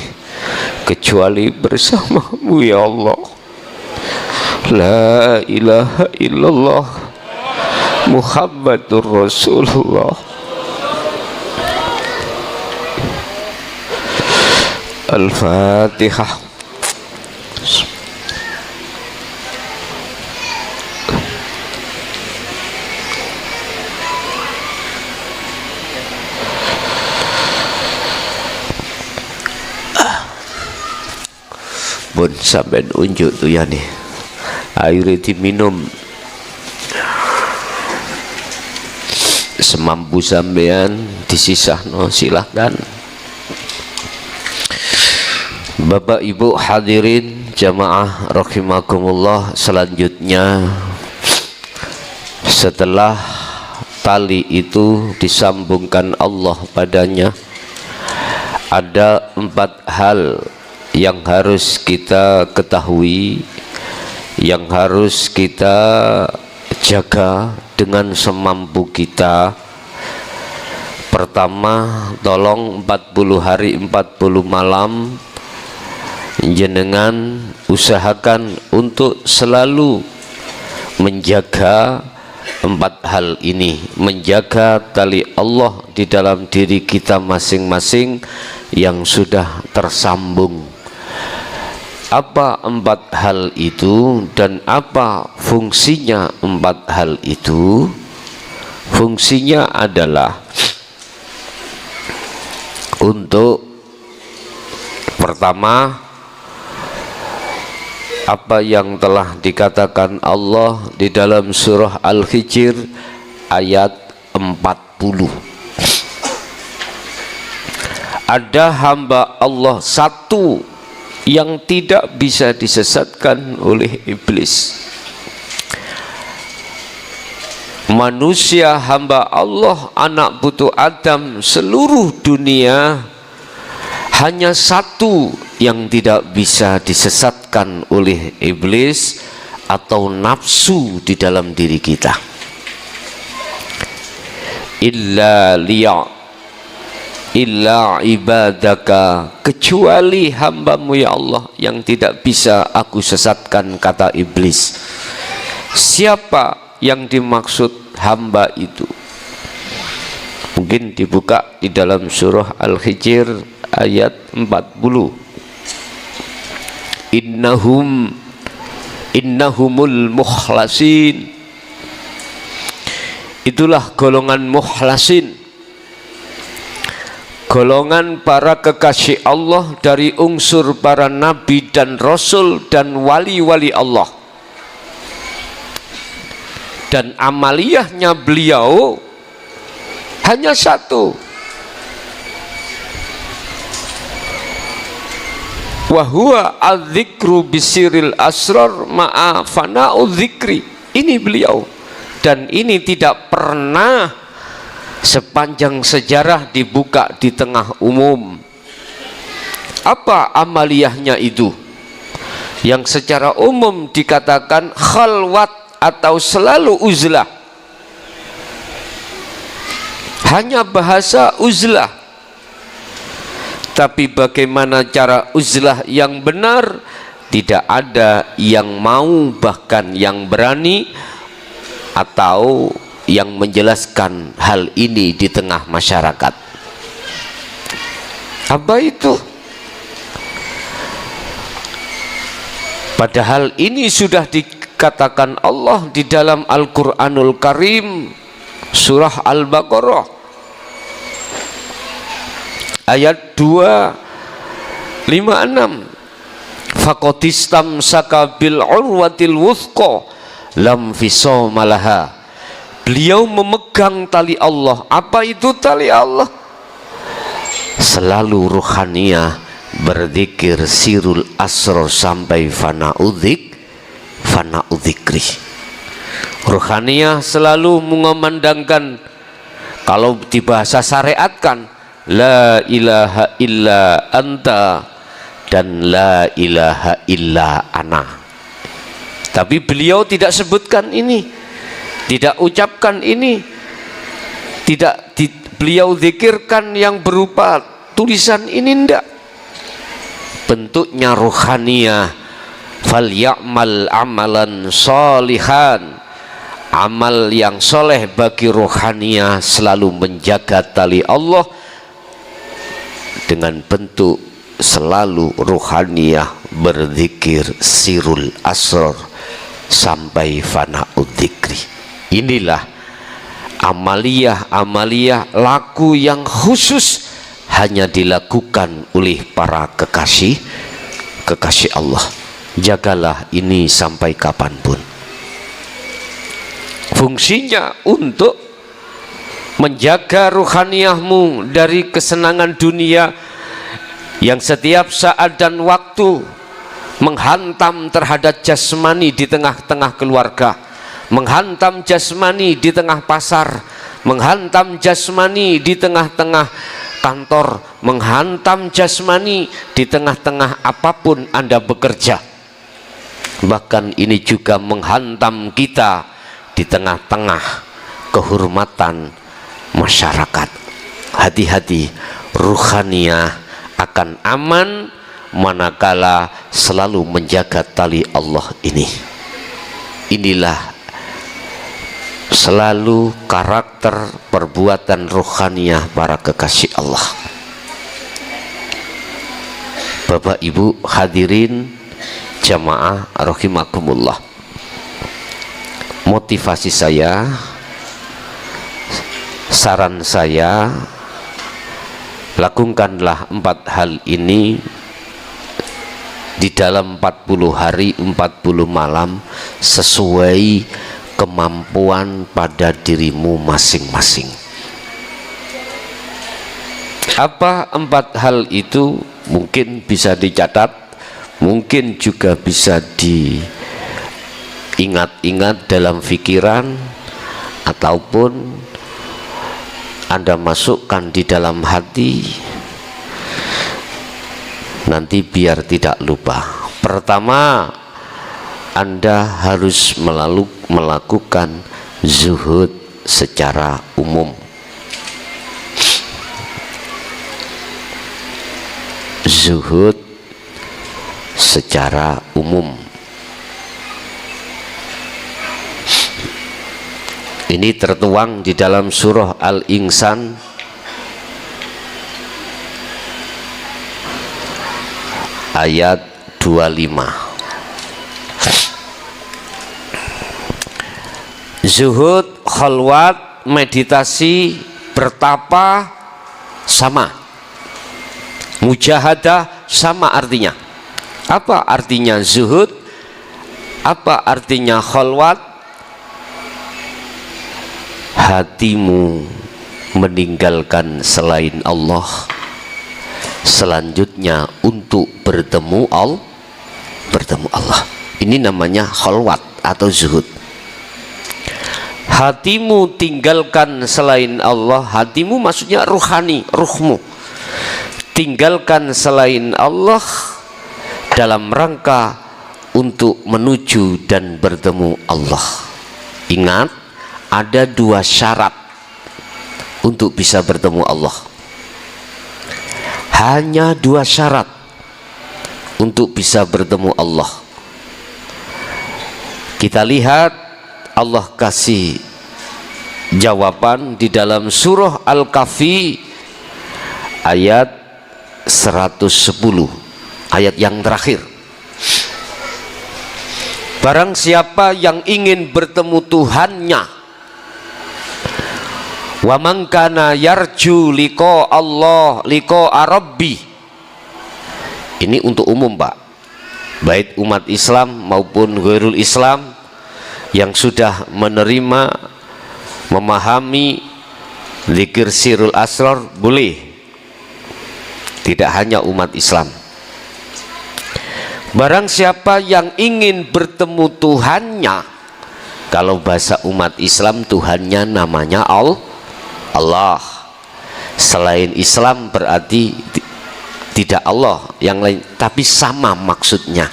kecuali bersamamu ya Allah. La ilaha illallah Muhammadur Rasulullah. Al-Fatihah. Pun sampai unjuk tuh ya nih, air diminum semampu sampean, disisahno silahkan. Bapak Ibu hadirin jamaah rahimakumullah, selanjutnya setelah tali itu disambungkan Allah padanya, ada 4 hal yang harus kita ketahui, yang harus kita jaga dengan semampu kita. Pertama, tolong 40 hari 40 malam jenengan usahakan untuk selalu menjaga 4 hal ini, menjaga tali Allah di dalam diri kita masing-masing yang sudah tersambung. Apa 4 hal itu dan apa fungsinya 4 hal itu? Fungsinya adalah untuk pertama, apa yang telah dikatakan Allah di dalam surah Al-Hijr ayat 40. Ada hamba Allah satu yang tidak bisa disesatkan oleh iblis. Manusia hamba Allah, anak putu Adam seluruh dunia, hanya satu yang tidak bisa disesatkan oleh iblis atau nafsu di dalam diri kita. Illa ibadaka, kecuali hambamu ya Allah yang tidak bisa aku sesatkan, kata iblis. Siapa yang dimaksud hamba itu? Mungkin dibuka di dalam surah Al-Hijr ayat 40. Innahumul mukhlasin. Itulah golongan mukhlasin, golongan para kekasih Allah dari unsur para nabi dan rasul dan wali-wali Allah. Dan amaliyahnya beliau hanya satu, wa huwa adzikru bisiril asrar ma'a fana'u dzikri. Ini beliau, dan ini tidak pernah sepanjang sejarah dibuka di tengah umum. Apa amaliyahnya itu? Yang secara umum dikatakan khalwat atau selalu uzlah, hanya bahasa uzlah. Tapi bagaimana cara uzlah yang benar? Tidak ada yang mau, bahkan yang berani atau yang menjelaskan hal ini di tengah masyarakat. Apa itu? Padahal ini sudah dikatakan Allah di dalam Al-Quranul Karim, surah Al-Baqarah ayat 256. Faqatistamsaka bil urwatil wuthqa lam fisama laha Beliau memegang tali Allah. Apa itu tali Allah? Selalu ruhaniyah, berzikir sirul asrar sampai fana'udzikri. Ruhaniyah selalu mengumandangkan, kalau di bahasa syariatkan, la ilaha illa anta dan la ilaha illa ana. Tapi beliau tidak sebutkan ini, tidak ucapkan ini, beliau zikirkan yang berupa tulisan ini, ndak. Bentuknya ruhaniyah. Fal ya'mal amalan solihan, amal yang soleh bagi ruhaniyah selalu menjaga tali Allah dengan bentuk selalu ruhaniyah berzikir sirul asrar sampai fana'udzikri. Inilah amaliyah laku yang khusus hanya dilakukan oleh para kekasih Allah. Jagalah ini sampai kapanpun. Fungsinya untuk menjaga ruhaniyahmu dari kesenangan dunia yang setiap saat dan waktu menghantam terhadap jasmani di tengah-tengah keluarga, menghantam jasmani di tengah pasar, menghantam jasmani di tengah-tengah kantor, menghantam jasmani di tengah-tengah apapun Anda bekerja. Bahkan ini juga menghantam kita di tengah-tengah kehormatan masyarakat. Hati-hati, ruhaniyah akan aman manakala selalu menjaga tali Allah ini. Inilah selalu karakter perbuatan ruhaniyah para kekasih Allah. Bapak Ibu hadirin jamaah rahimakumullah, motivasi saya, saran saya, lakukanlah 4 hal ini di dalam 40 hari 40 malam sesuai kemampuan pada dirimu masing-masing. Apa 4 hal itu? Mungkin bisa dicatat, mungkin juga bisa diingat-ingat dalam pikiran, ataupun Anda masukkan di dalam hati, nanti biar tidak lupa. Pertama, Anda harus melakukan zuhud secara umum. Zuhud secara umum. Ini tertuang di dalam surah Al-Insan ayat 25. Zuhud, khalwat, meditasi, bertapa sama. Mujahadah sama artinya. Apa artinya zuhud? Apa artinya khalwat? Hatimu meninggalkan selain Allah, selanjutnya untuk bertemu Allah. Ini namanya khalwat atau zuhud. Hatimu tinggalkan selain Allah. Hatimu maksudnya ruhani, ruhmu. Tinggalkan selain Allah dalam rangka untuk menuju dan bertemu Allah. Ingat, ada 2 syarat untuk bisa bertemu Allah. Hanya 2 syarat untuk bisa bertemu Allah. Kita lihat Allah kasih jawaban di dalam surah Al-Kahfi ayat 110, ayat yang terakhir. Barang siapa yang ingin bertemu Tuhannya, wa man kana yarju liqa Allah liqa rabbi. Ini untuk umum, Pak, baik umat Islam maupun ghairul Islam yang sudah menerima memahami zikir sirul asrar boleh, tidak hanya umat Islam. Barang siapa yang ingin bertemu Tuhannya, kalau bahasa umat Islam Tuhannya namanya Allah. Selain Islam berarti tidak Allah yang lain, tapi sama maksudnya.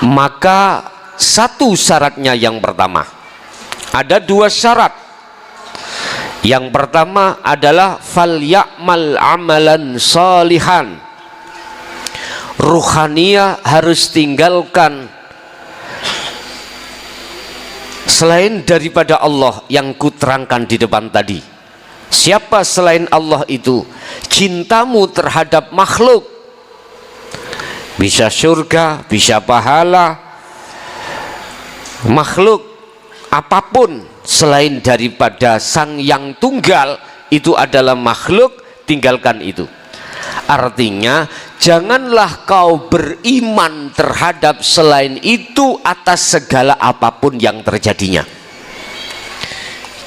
Maka satu syaratnya yang pertama, ada dua syarat. Yang pertama adalah fal ya'mal amalan salihan. Ruhaniyah harus tinggalkan selain daripada Allah yang kuterangkan di depan tadi. Siapa selain Allah itu? Cintamu terhadap makhluk, bisa surga, bisa pahala, makhluk apapun selain daripada Sang Yang Tunggal itu adalah makhluk, tinggalkan itu. Artinya janganlah kau beriman terhadap selain itu atas segala apapun yang terjadinya.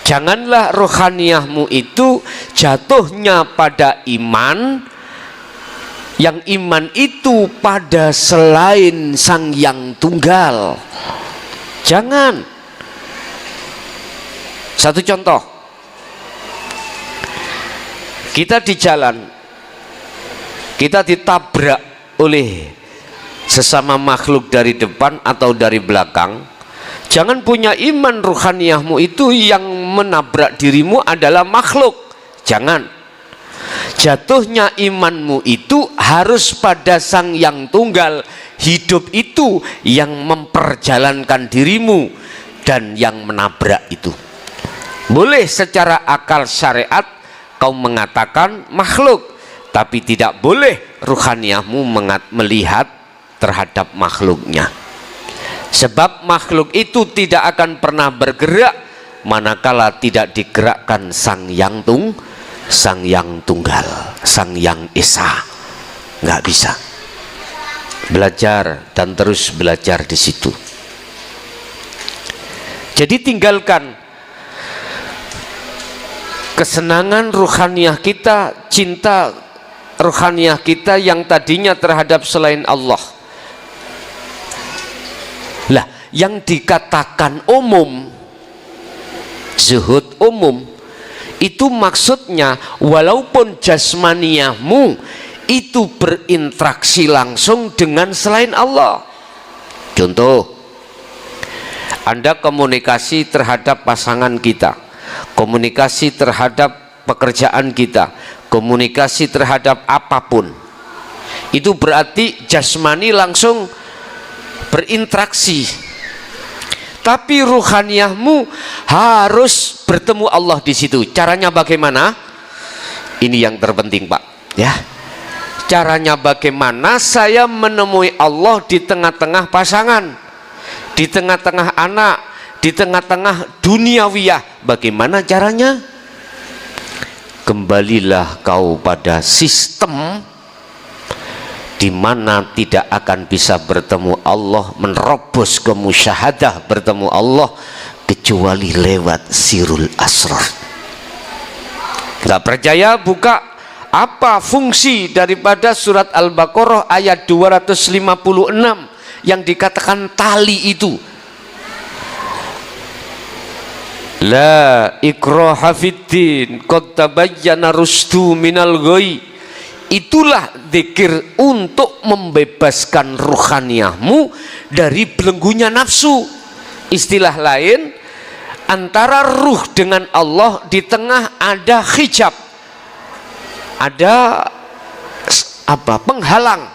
Janganlah rohaniyahmu itu jatuhnya pada iman, yang iman itu pada selain Sang Yang Tunggal. Jangan. Satu contoh, kita di jalan, kita ditabrak oleh sesama makhluk dari depan atau dari belakang. Jangan punya iman ruhaniyahmu itu yang menabrak dirimu adalah makhluk. Jangan. Jatuhnya imanmu itu harus pada Sang Yang Tunggal. Hidup itu yang memperjalankan dirimu dan yang menabrak itu. Boleh secara akal syariat kau mengatakan makhluk, tapi tidak boleh ruhaniyahmu melihat terhadap makhluknya. Sebab makhluk itu tidak akan pernah bergerak manakala tidak digerakkan Sang Yang Tunggal, Sang Yang Esa. Nggak bisa. Belajar dan terus belajar di situ. Jadi tinggalkan kesenangan ruhaniyah kita, cinta ruhaniyah kita yang tadinya terhadap selain Allah. Lah, yang dikatakan umum, zuhud umum, itu maksudnya walaupun jasmaniyahmu itu berinteraksi langsung dengan selain Allah. Contoh, Anda komunikasi terhadap pasangan kita, komunikasi terhadap pekerjaan kita, komunikasi terhadap apapun, itu berarti jasmani langsung berinteraksi. Tapi ruhaniyahmu harus bertemu Allah di situ. Caranya bagaimana? Ini yang terpenting, Pak, ya. Caranya bagaimana saya menemui Allah di tengah-tengah pasangan, di tengah-tengah anak, di tengah-tengah duniawiyah. Bagaimana caranya? Kembalilah kau pada sistem di mana tidak akan bisa bertemu Allah, menerobos ke musyahadah bertemu Allah kecuali lewat sirul asrar. Nggak percaya, buka apa fungsi daripada surat Al-Baqarah ayat 256 yang dikatakan tali itu. La ikraha fiddin qad tabayyana rusdu minal ghayy. Itulah zikir untuk membebaskan ruhaniyahmu dari belenggunya nafsu. Istilah lain, antara ruh dengan Allah di tengah ada hijab, ada apa? Penghalang.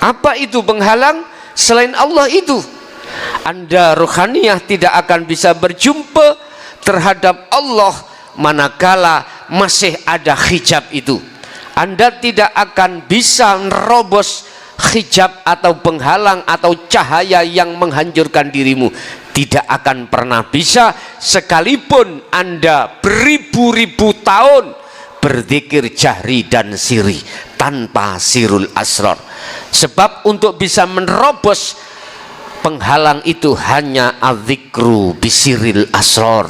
Apa itu penghalang? Selain Allah itu. Anda ruhaniyah tidak akan bisa berjumpa terhadap Allah manakala masih ada hijab itu. Anda tidak akan bisa nerobos hijab atau penghalang atau cahaya yang menghancurkan dirimu. Tidak akan pernah bisa, sekalipun Anda beribu-ribu tahun berzikir jahri dan siri tanpa sirul asrar. Sebab untuk bisa menerobos penghalang itu hanya adzikru bisiril asrar,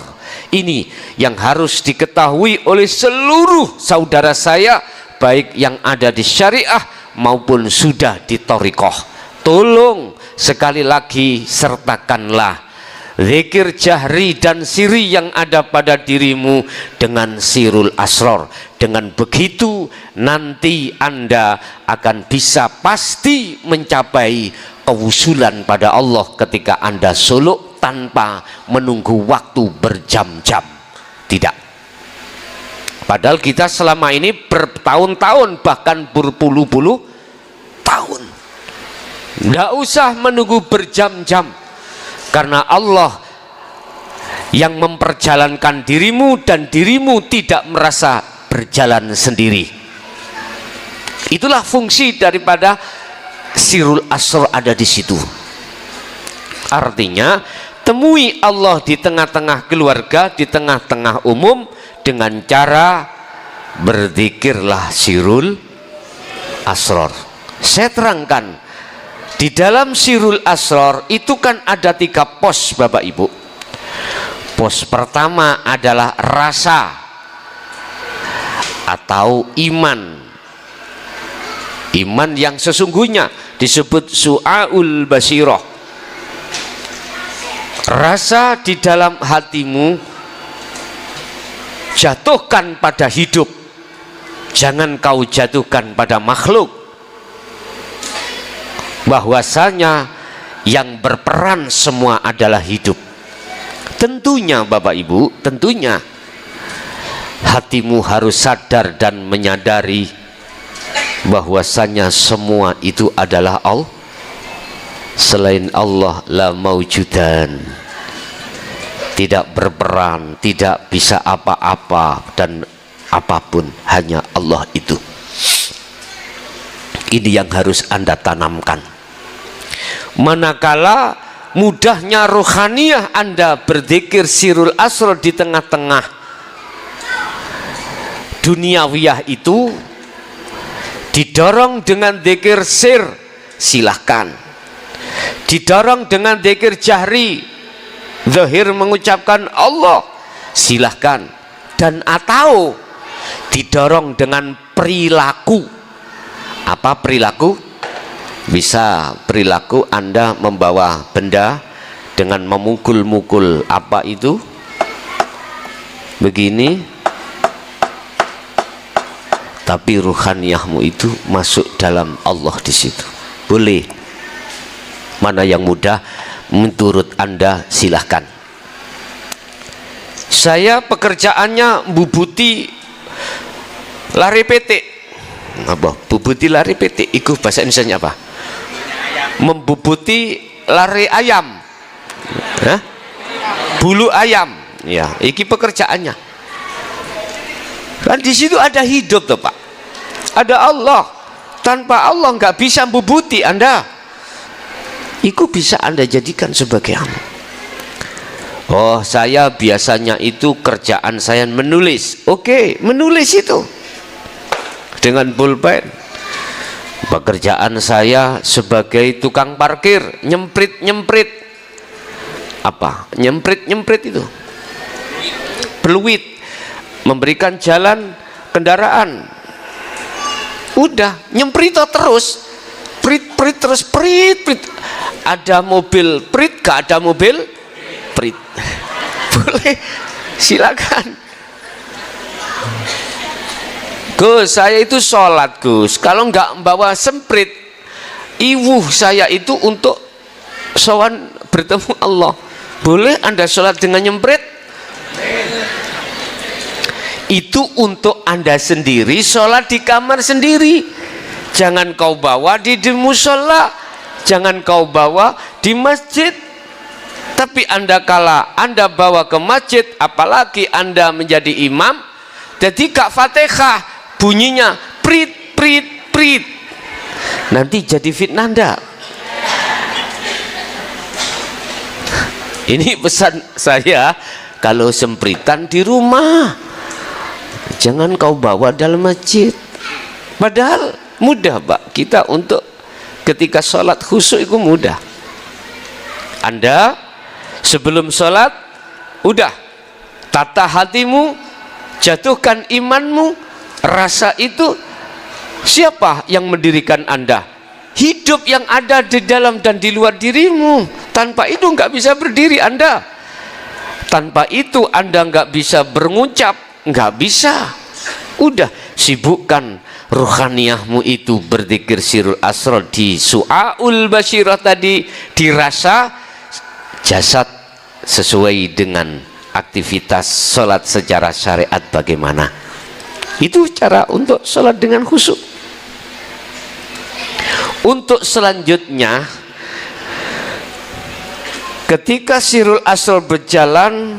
Ini yang harus diketahui oleh seluruh saudara saya, baik yang ada di syariah maupun sudah di thariqah. Tolong sekali lagi sertakanlah zikir jahri dan siri yang ada pada dirimu dengan sirul asrar. Dengan begitu nanti Anda akan bisa pasti mencapai kewusulan pada Allah ketika Anda suluk tanpa menunggu waktu berjam-jam. Tidak. Padahal kita selama ini bertahun-tahun bahkan berpuluh-puluh tahun. Tidak usah menunggu berjam-jam, karena Allah yang memperjalankan dirimu dan dirimu tidak merasa berjalan sendiri. Itulah fungsi daripada sirul asrar ada di situ. Artinya temui Allah di tengah-tengah keluarga, di tengah-tengah umum dengan cara berzikirlah sirul asrar. Saya terangkan, di dalam sirul asrar itu kan ada 3 pos Bapak Ibu. Pos pertama adalah rasa atau iman. Iman yang sesungguhnya disebut su'aul basirah. Rasa di dalam hatimu jatuhkan pada hidup, jangan kau jatuhkan pada makhluk. Bahwasanya yang berperan semua adalah hidup. Tentunya Bapak Ibu, tentunya hatimu harus sadar dan menyadari bahwasanya semua itu adalah Allah. Selain Allah la maujudan, tidak berperan, tidak bisa apa-apa dan apapun, hanya Allah itu. Ini yang harus Anda tanamkan. Manakala mudahnya rohaniyah Anda berzikir sirul asrar di tengah-tengah duniawiyah itu, didorong dengan zikir sir, silahkan. Didorong dengan zikir jahri, zahir mengucapkan Allah, silahkan. Dan atau didorong dengan perilaku. Apa perilaku? Bisa perilaku Anda membawa benda dengan memukul-mukul apa itu begini, tapi ruhaniyahmu itu masuk dalam Allah di situ. Boleh. Mana yang mudah menurut Anda, silahkan. Saya pekerjaannya bubuti lari petik. Apa? Bubuti lari petik. Itu bahasa Indonesianya apa? Membubuti lari ayam. Hah? Bulu ayam. Ya, iki pekerjaannya. Dan di situ ada hidup toh Pak. Ada Allah. Tanpa Allah nggak bisa membubuti Anda. Itu bisa Anda jadikan sebagai amal. Oh, saya biasanya itu kerjaan saya menulis. Oke, menulis itu dengan pulpen. Pekerjaan saya sebagai tukang parkir, nyemprit apa? Nyemprit itu peluit, memberikan jalan kendaraan. Udah nyemprit terus, prit terus, prit. Ada mobil prit, gak ada mobil prit. Boleh, silakan. Gus, saya itu sholat Gus, kalau nggak membawa semprit, iwuh saya itu untuk sowan bertemu Allah. Boleh Anda sholat dengan nyemprit? Itu untuk Anda sendiri, sholat di kamar sendiri. Jangan kau bawa di musola, jangan kau bawa di masjid. Tapi kala Anda bawa ke masjid, apalagi Anda menjadi imam, jadi Kak Fatihah bunyinya prit. Nanti jadi fitnah Anda. Ini pesan saya, kalau sempritan di rumah, jangan kau bawa dalam masjid. Padahal mudah Pak, kita untuk ketika sholat khusyuk itu mudah. Anda sebelum sholat udah tata hatimu, jatuhkan imanmu. Rasa itu siapa yang mendirikan Anda? Hidup yang ada di dalam dan di luar dirimu. Tanpa itu nggak bisa berdiri Anda. Tanpa itu Anda nggak bisa berucap, nggak bisa. Udah, sibukkan ruhaniyahmu itu berzikir sirul asrar di su'aul basyirah tadi, dirasa jasad sesuai dengan aktivitas sholat secara syariat bagaimana. Itu cara untuk sholat dengan khusyuk. Untuk selanjutnya, ketika sirul asrar berjalan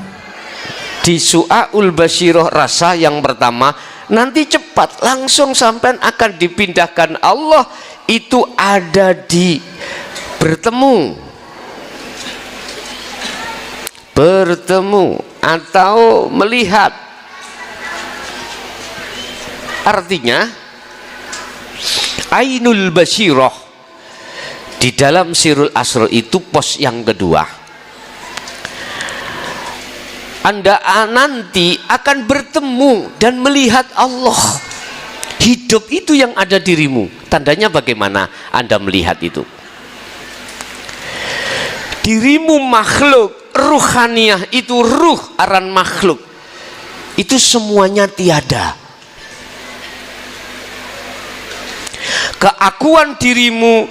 di su'aul basyirah rasa yang pertama, nanti cepat langsung sampai akan dipindahkan Allah itu ada di bertemu atau melihat. Artinya ainul basyirah di dalam sirul asrar itu pos yang kedua. Anda nanti akan bertemu dan melihat Allah. Hidup itu yang ada dirimu. Tandanya bagaimana Anda melihat itu? Dirimu makhluk, ruhaniyah itu ruh aran makhluk. Itu semuanya tiada. Keakuan dirimu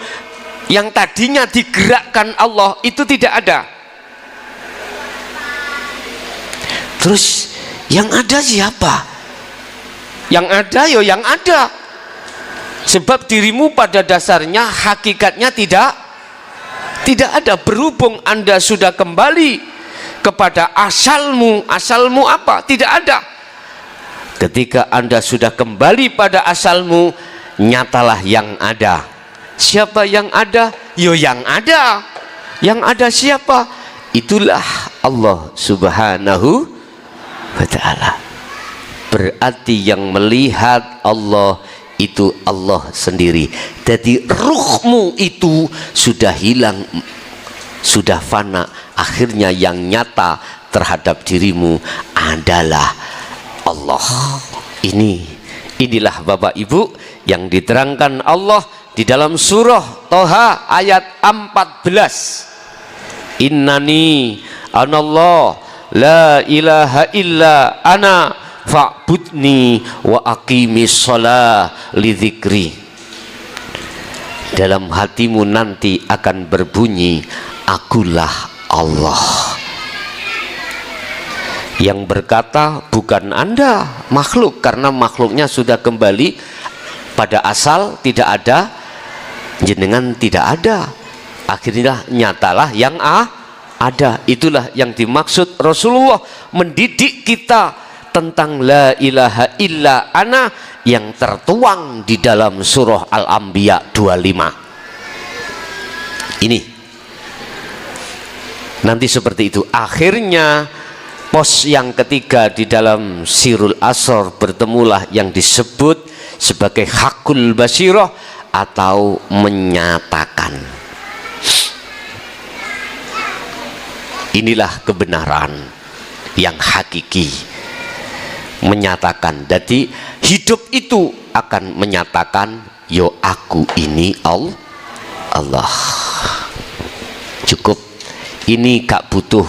yang tadinya digerakkan Allah itu tidak ada. Terus yang ada siapa? Yang ada yo yang ada. Sebab dirimu pada dasarnya hakikatnya tidak ada. Berhubung Anda sudah kembali kepada asalmu. Asalmu apa? Tidak ada. Ketika Anda sudah kembali pada asalmu, nyatalah yang ada. Siapa yang ada? Yo yang ada. Yang ada siapa? Itulah Allah Subhanahu wa ta'ala. Berarti yang melihat Allah itu Allah sendiri. Jadi ruhmu itu sudah hilang, sudah fana. Akhirnya yang nyata terhadap dirimu adalah Allah. Inilah Bapak Ibu yang diterangkan Allah di dalam surah Toha ayat 14. Innani anallah la ilaha illa ana fa'budni wa aqimis shalah li dzikri. Dalam hatimu nanti akan berbunyi, akulah Allah. Yang berkata bukan Anda, makhluk, karena makhluknya sudah kembali pada asal, tidak ada, jenengan tidak ada. Akhirnya nyatalah yang ada. Itulah yang dimaksud Rasulullah mendidik kita tentang la ilaha illa ana yang tertuang di dalam surah Al-Anbiya 25. Ini nanti seperti itu. Akhirnya pos yang ketiga di dalam sirul asrar bertemulah yang disebut sebagai hakul basyirah atau menyatakan. Inilah kebenaran yang hakiki, menyatakan. Jadi hidup itu akan menyatakan, yo aku ini Allah. Cukup. Ini gak butuh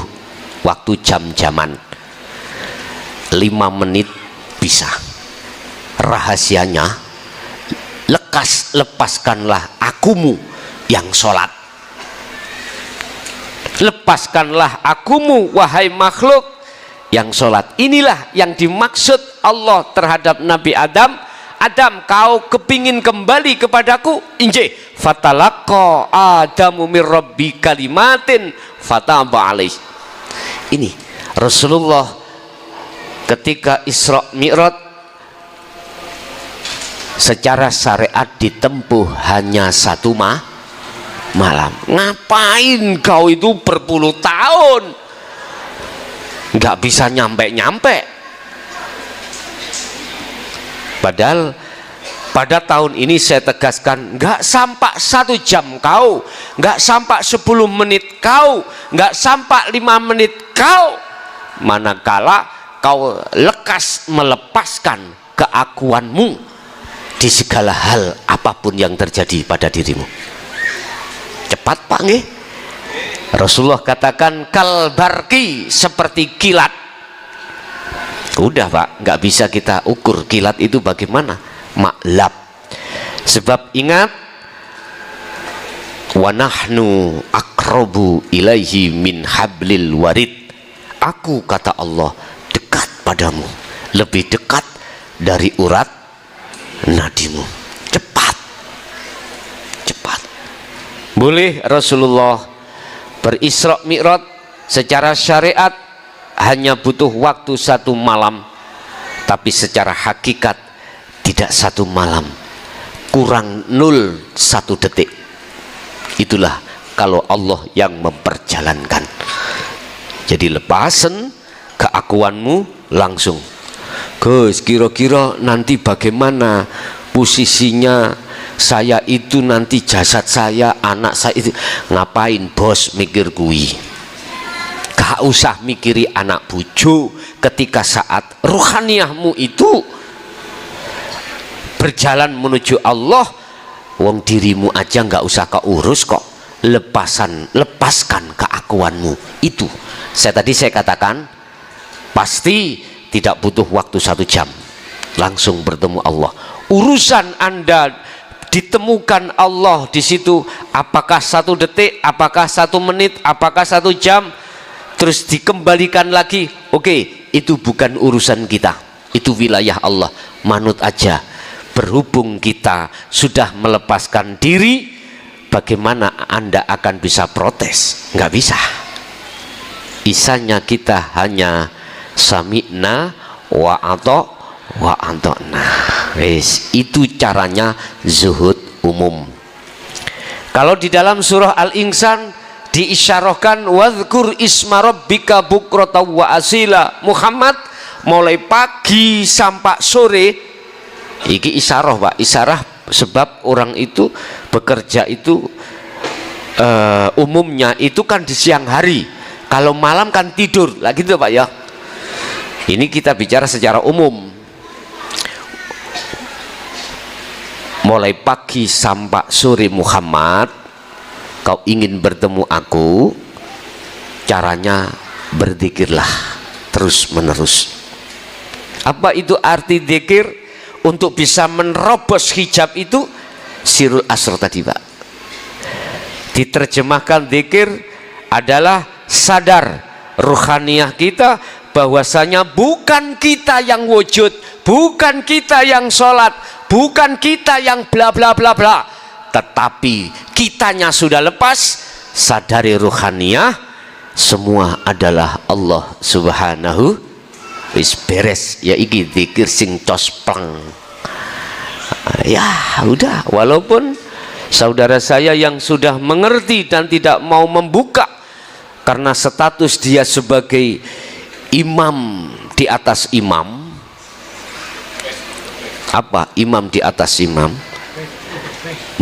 waktu jam-jaman. 5 menit bisa. Rahasianya, lepaskanlah akumu yang sholat. Lepaskanlah akumu wahai makhluk yang sholat. Inilah yang dimaksud Allah terhadap Nabi Adam. Adam, kau kepingin kembali kepadaku? Injih, fatalaqa Adamu mir rabbi kalimatin fataba alaih. Ini Rasulullah ketika Isra Mi'raj secara syariat ditempuh hanya 1 malam. Ngapain kau itu berpuluh tahun nggak bisa nyampe. Padahal pada tahun ini saya tegaskan, nggak sampai 1 jam kau, nggak sampai 10 menit kau, nggak sampai 5 menit kau, manakala kau lekas melepaskan keakuanmu di segala hal apapun yang terjadi pada dirimu. Cepat Pak nggih? Rasulullah katakan kalbarki, seperti kilat. Udah Pak, nggak bisa kita ukur kilat itu bagaimana, maklab. Sebab ingat, wa nahnu aqrabu ilaihi min hablil warid. Aku, kata Allah, dekat padamu, lebih dekat dari urat nadimu. Cepat, cepat. Boleh Rasulullah berisra mi'raj secara syariat hanya butuh waktu 1 malam, tapi secara hakikat tidak 1 malam, kurang 0,1 detik. Itulah kalau Allah yang memperjalankan. Jadi lepasan keakuanmu langsung. Gus, kira-kira nanti bagaimana posisinya saya itu, nanti jasad saya, anak saya itu. Ngapain bos mikir kui? Gak usah mikiri anak bojo ketika saat ruhaniyahmu itu berjalan menuju Allah. Wong dirimu aja nggak usah kau urus kok. Lepaskan keakuanmu itu. Saya katakan pasti tidak butuh waktu 1 jam, langsung bertemu Allah. Urusan Anda ditemukan Allah di situ, apakah 1 detik, apakah 1 menit, apakah 1 jam, terus dikembalikan lagi. Oke, itu bukan urusan kita, itu wilayah Allah. Manut aja. Berhubung kita sudah melepaskan diri, bagaimana Anda akan bisa protes? Nggak bisa. Isanya kita hanya sami'na wa ata'na. Itu caranya zuhud umum. Kalau di dalam surah Al-Insan diisyarahkan wadhkur isma rabbika bukratan wa asila. Muhammad, mulai pagi sampai sore. Iki isyarah Pak, isyarah sebab orang itu bekerja itu umumnya itu kan di siang hari, kalau malam kan tidur lah gitu Pak ya. Ini kita bicara secara umum. Mulai pagi sampai sore Muhammad, kau ingin bertemu aku, caranya berzikirlah terus menerus. Apa itu arti zikir? Untuk bisa menerobos hijab itu sirul asr tadi Pak. Diterjemahkan zikir adalah sadar ruhaniyah kita bahwasanya bukan kita yang wujud, bukan kita yang sholat, bukan kita yang bla bla bla bla, tetapi kitanya sudah lepas. Sadari ruhaniyah, semua adalah Allah Subhanahu. Wis beres ya, iki zikir sing cosplang. Ya udah, walaupun saudara saya yang sudah mengerti dan tidak mau membuka karena status dia sebagai imam di atas imam. Apa imam di atas imam?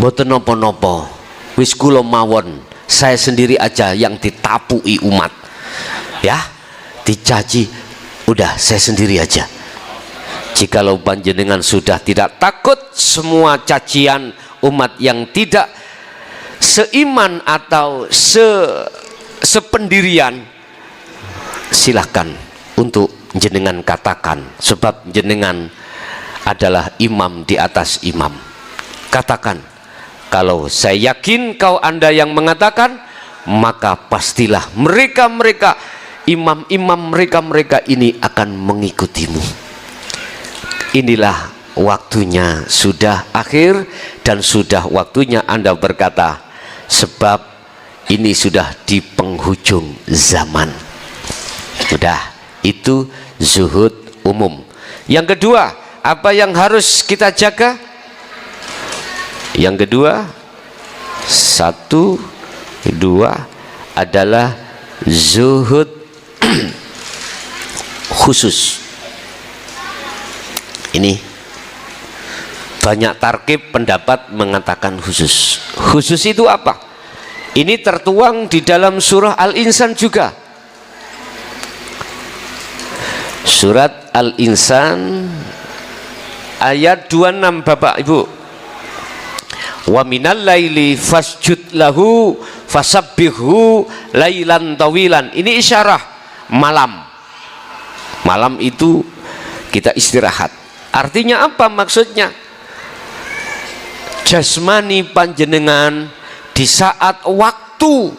Mboten napa-napa, wis kula mawon, saya sendiri aja yang ditapui umat ya, dicaci. Udah, saya sendiri aja. Jikalau panjenengan sudah tidak takut semua cacian umat yang tidak seiman atau sependirian, silahkan untuk jenengan katakan, sebab jenengan adalah imam di atas imam. Katakan, kalau saya yakin kau Anda yang mengatakan, maka pastilah mereka-mereka imam-imam mereka ini akan mengikutimu. Inilah waktunya sudah akhir dan sudah waktunya Anda berkata, sebab ini sudah di penghujung zaman. Sudah, itu zuhud umum. Yang kedua, apa yang harus kita jaga? Yang kedua, 1, 2 adalah zuhud khusus. Ini banyak tarkib pendapat mengatakan khusus. Khusus itu apa? Ini tertuang di dalam surah Al-Insan juga. Surat Al-Insan ayat 26 Bapak Ibu. Wa minal laili fasjud lahu fasabbihhu lailan tawilan. Ini isyarah malam. Malam itu kita istirahat. Artinya apa maksudnya? Jasmani panjenengan di saat waktu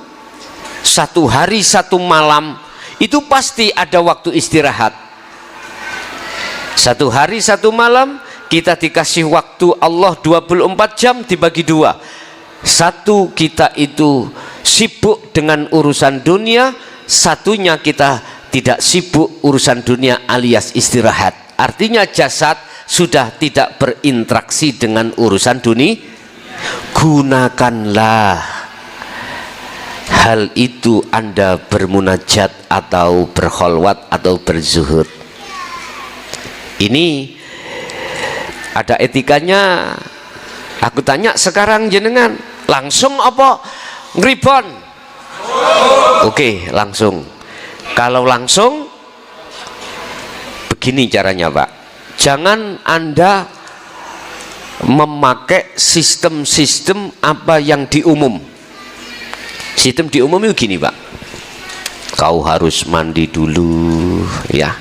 satu hari satu malam itu pasti ada waktu istirahat. Satu hari satu malam kita dikasih waktu Allah 24 jam dibagi dua. Satu kita itu sibuk dengan urusan dunia, satunya kita tidak sibuk urusan dunia alias istirahat. Artinya jasad sudah tidak berinteraksi dengan urusan dunia. Gunakanlah hal itu Anda bermunajat atau berkholwat atau berzuhud. Ini ada etikanya. Aku tanya sekarang jenengan langsung apa ngribon? Oke, langsung. Kalau langsung begini caranya Pak, jangan Anda memakai sistem-sistem apa yang diumum. Sistem diumum itu gini Pak, kau harus mandi dulu ya,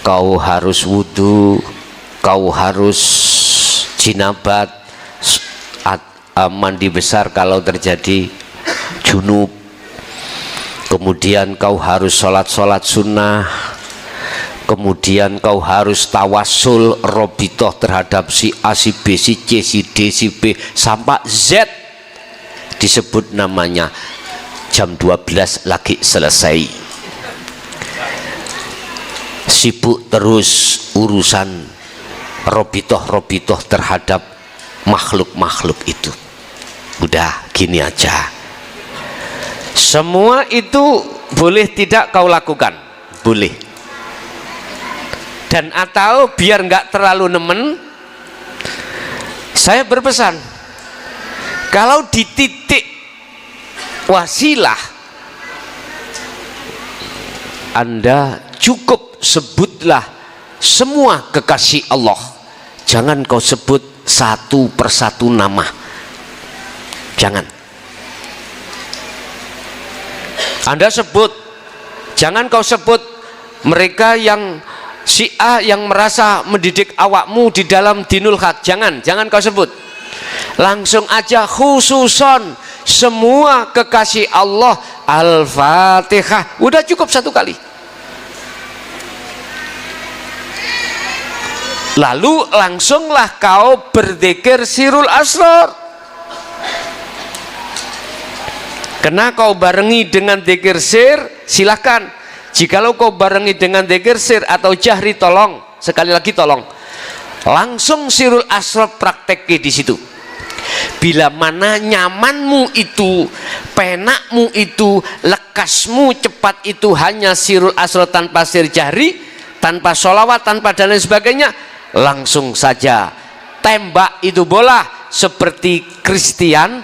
kau harus wudhu, kau harus jinabat, mandi besar kalau terjadi junub, kemudian kau harus sholat sunnah, kemudian kau harus tawasul robitoh terhadap si A, si B, si C, si D, si B sampai Z, disebut namanya jam 12 lagi selesai. Sibuk terus urusan robitoh terhadap makhluk-makhluk itu. Udah gini aja. Semua itu boleh tidak kau lakukan? Boleh. Dan atau biar nggak terlalu nemen, saya berpesan, kalau di titik wasilah Anda cukup sebutlah semua kekasih Allah. Jangan kau sebut satu persatu nama. Jangan. Anda sebut, jangan kau sebut mereka yang si A yang merasa mendidik awakmu di dalam dinul haq. Jangan kau sebut. Langsung aja khususon semua kekasih Allah. Al-Fatihah. Udah cukup satu kali. Lalu langsunglah kau berzikir sirul asrar. Kena kau barengi dengan zikir sir, silakan. Jikalau kau barengi dengan zikir sir atau jahri, tolong sekali lagi tolong langsung sirul asrar praktek di situ. Bila mana nyamanmu itu, penakmu itu, lekasmu cepat itu hanya sirul asrar tanpa sir jahri, tanpa sholawat, tanpa dan lain sebagainya, langsung saja tembak itu bola seperti Cristiano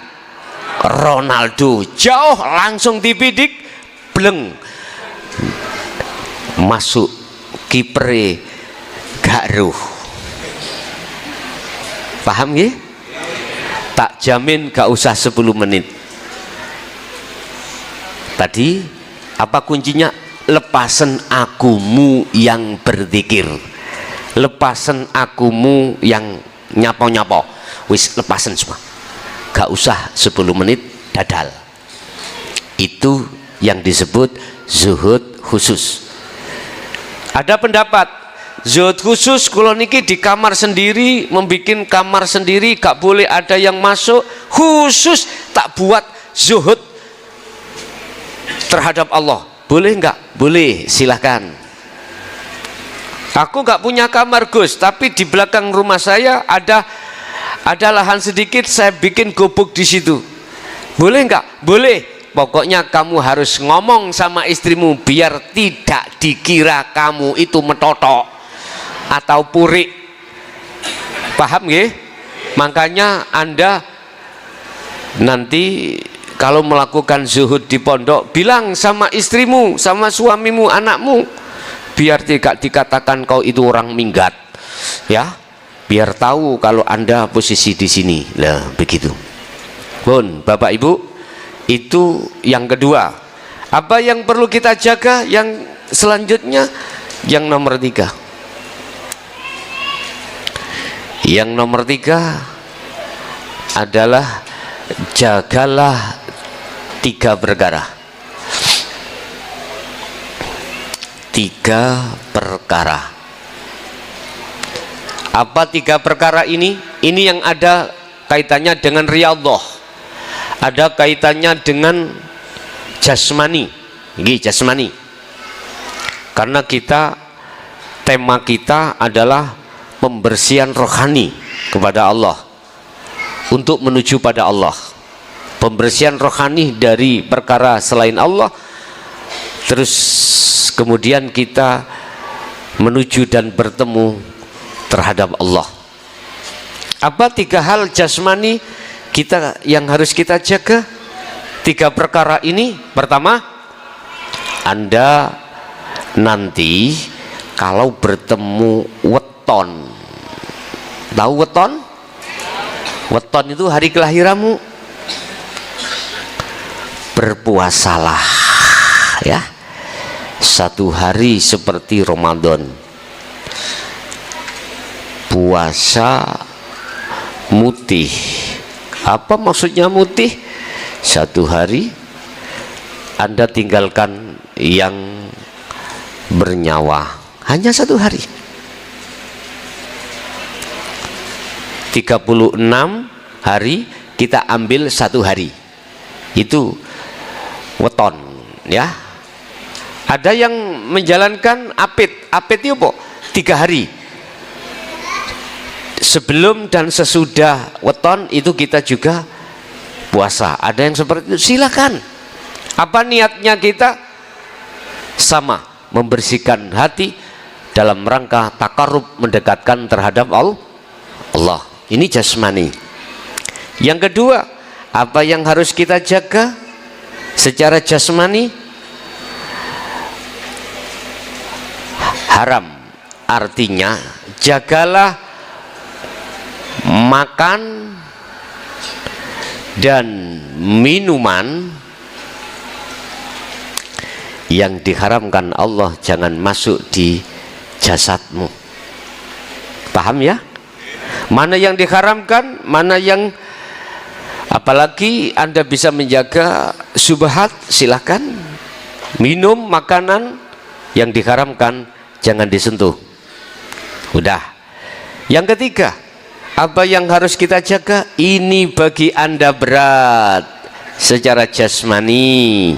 Ronaldo, jauh langsung dibidik, bleng masuk kipre gak ruh. Paham ya? Tak jamin gak usah 10 menit. Tadi apa kuncinya? Lepasan akumu yang berzikir, lepasan akumu yang nyapo-nyapo, wis lepasan semua, gak usah 10 menit dadal. Itu yang disebut zuhud khusus. Ada pendapat zuhud khusus kalau niki di kamar sendiri, membikin kamar sendiri, gak boleh ada yang masuk, khusus tak buat zuhud terhadap Allah. Boleh enggak? Boleh, silahkan. Aku gak punya kamar Gus, tapi di belakang rumah saya ada lahan sedikit, saya bikin gubuk di situ. Boleh enggak? Boleh. Pokoknya kamu harus ngomong sama istrimu biar tidak dikira kamu itu metotok atau purik. Paham nggih? Makanya Anda nanti kalau melakukan zuhud di pondok, bilang sama istrimu, sama suamimu, anakmu, biar tidak dikatakan kau itu orang minggat, ya, biar tahu kalau Anda posisi di sini. Lah begitu. Bun, Bapak Ibu, itu yang kedua. Apa yang perlu kita jaga? Yang selanjutnya, yang nomor 3. Yang nomor 3 adalah jagalah 3 perkara. 3 perkara. Apa 3 perkara ini? Ini yang ada kaitannya dengan riyadhah, ada kaitannya dengan jasmani. Ini jasmani. Karena tema kita adalah pembersihan rohani kepada Allah, untuk menuju pada Allah. Pembersihan rohani dari perkara selain Allah, terus kemudian kita menuju dan bertemu terhadap Allah. Apa 3 hal jasmani kita yang harus kita jaga? 3 perkara ini. Pertama, Anda nanti kalau bertemu weton, tahu weton? Weton itu hari kelahiranmu, berpuasalah, ya, 1 hari seperti Ramadan. Puasa mutih. Apa maksudnya mutih? 1 hari Anda tinggalkan yang bernyawa, hanya 1 hari. 36 hari kita ambil 1 hari, itu weton, ya. Ada yang menjalankan apit. Apit itu apa? 3 hari sebelum dan sesudah weton itu kita juga puasa. Ada yang seperti itu, silakan. Apa niatnya kita? Sama, membersihkan hati dalam rangka takarrub, mendekatkan terhadap Allah. Ini jasmani. Yang kedua, apa yang harus kita jaga secara jasmani? Haram. Artinya jagalah makan dan minuman yang diharamkan Allah, jangan masuk di jasadmu. Paham ya? Mana yang diharamkan, mana yang, apalagi Anda bisa menjaga syubhat, silahkan. Minum makanan yang diharamkan jangan disentuh. Udah. Yang ketiga, apa yang harus kita jaga? Ini bagi Anda berat secara jasmani,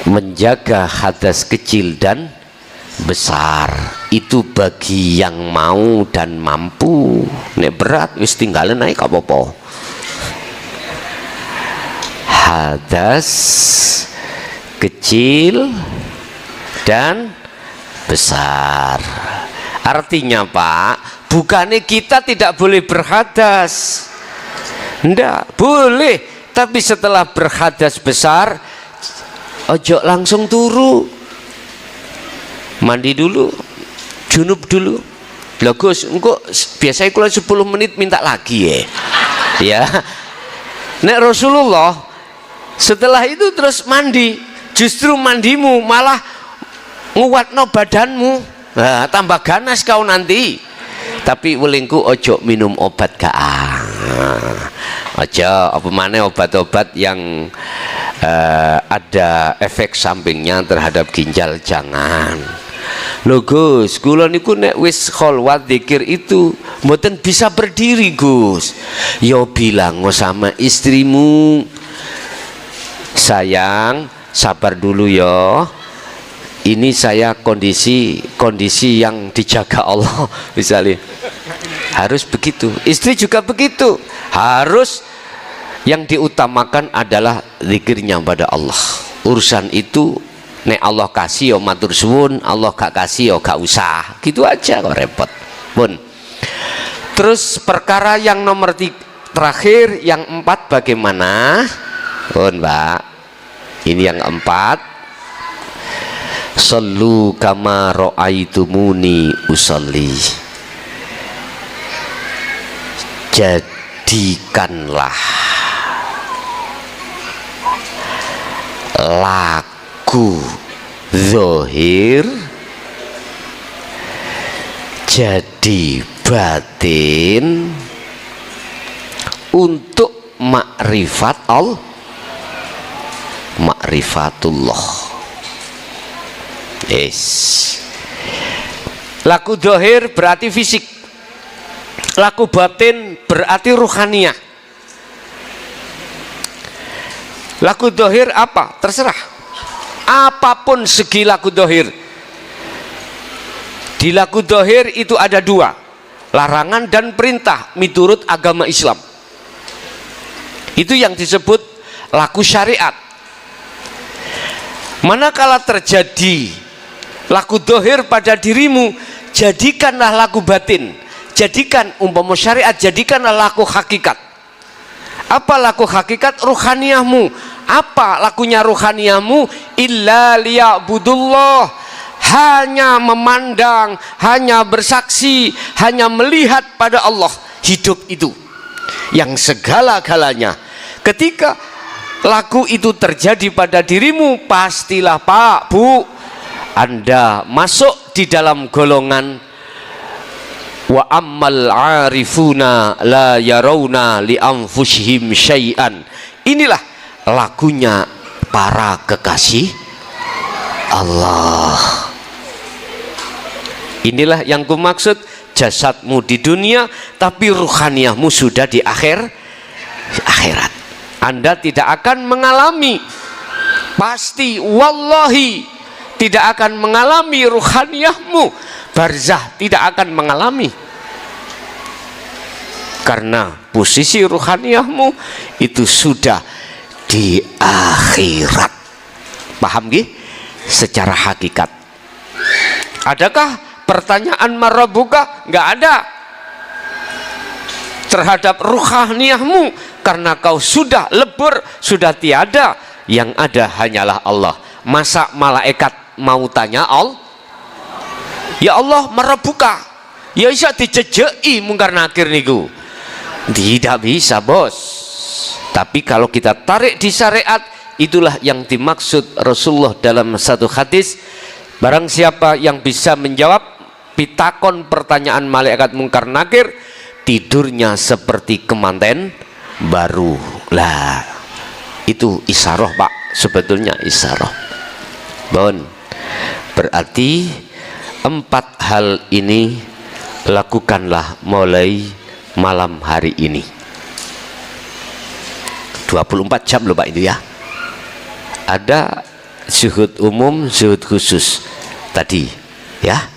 menjaga hadas kecil dan besar. Itu bagi yang mau dan mampu. Nek berat wis tinggalan naik apa-apa. Hadas kecil dan besar. Artinya Pak, bukannya kita tidak boleh berhadas, ndak boleh, tapi setelah berhadas besar ojo langsung turu, mandi dulu, junub dulu. Lah Gus, engko biasanya kalau 10 menit minta lagi ya. Ya. Nek Rasulullah setelah itu terus mandi, justru mandimu malah nguatno badanmu. Nah, tambah ganas kau nanti. Tapi welingku ojo minum obat ojo apa mana obat-obat yang ada efek sampingnya terhadap ginjal, jangan. Lho Gus, kula niku nek wis kholwat zikir itu mboten bisa berdiri Gus. Yo bilang sama istrimu, sayang sabar dulu yo, ini saya kondisi yang dijaga Allah misalnya. Harus begitu. Istri juga begitu, harus yang diutamakan adalah zikirnya pada Allah. Urusan itu nek Allah kasih yo matur suwun, Allah gak kasih yo gak usah, gitu aja kok repot pun. Terus perkara yang nomor terakhir, yang 4 bagaimana pun Mbak? Ini yang 4, Sallu kama ra'aitumuni usolli. Jadikanlah laku zahir jadi batin untuk makrifat Allah, makrifatullah. Laku zahir berarti fisik, laku batin berarti ruhaniyah. Laku zahir apa? Terserah. Apapun segi laku zahir. Di laku zahir itu ada dua, larangan dan perintah menurut agama Islam. Itu yang disebut laku syariat. Manakala terjadi laku zahir pada dirimu, jadikanlah laku batin. Jadikan umpama syariat, jadikanlah laku hakikat. Apa laku hakikat? Ruhaniyahmu. Apa lakunya ruhaniyahmu? Illa liya'budullah, hanya memandang, hanya bersaksi, hanya melihat pada Allah. Hidup itu yang segala-galanya. Ketika laku itu terjadi pada dirimu, pastilah Pak, Bu, Anda masuk di dalam golongan wa ammal arifuna la yarawna li anfusihim syai'an. Inilah lakunya para kekasih Allah. Inilah yang kumaksud, jasadmu di dunia tapi ruhaniyahmu sudah di akhirat. Anda tidak akan mengalami, pasti wallahi tidak akan mengalami ruhaniyahmu, barzah tidak akan mengalami, karena posisi ruhaniyahmu itu sudah di akhirat. Paham gih? Secara hakikat. Adakah pertanyaan marabuka? Nggak ada terhadap ruhaniyahmu, karena kau sudah lebur, sudah tiada. Yang ada hanyalah Allah. Masa malaikat mau tanya Allah? Ya Allah marabuka, ya bisa dijejeki mungkar nakir niku. Tidak bisa, bos. Tapi kalau kita tarik di syariat, itulah yang dimaksud Rasulullah dalam satu hadis. Barang siapa yang bisa menjawab pitakon pertanyaan malaikat mungkar nakir, tidurnya seperti kemanten baru. Lah, itu isyarah Pak, sebetulnya isyarah. Bon, berarti 4 hal ini lakukanlah mulai malam hari ini. 24 jam loh Pak itu ya. Ada zuhud umum, zuhud khusus tadi ya.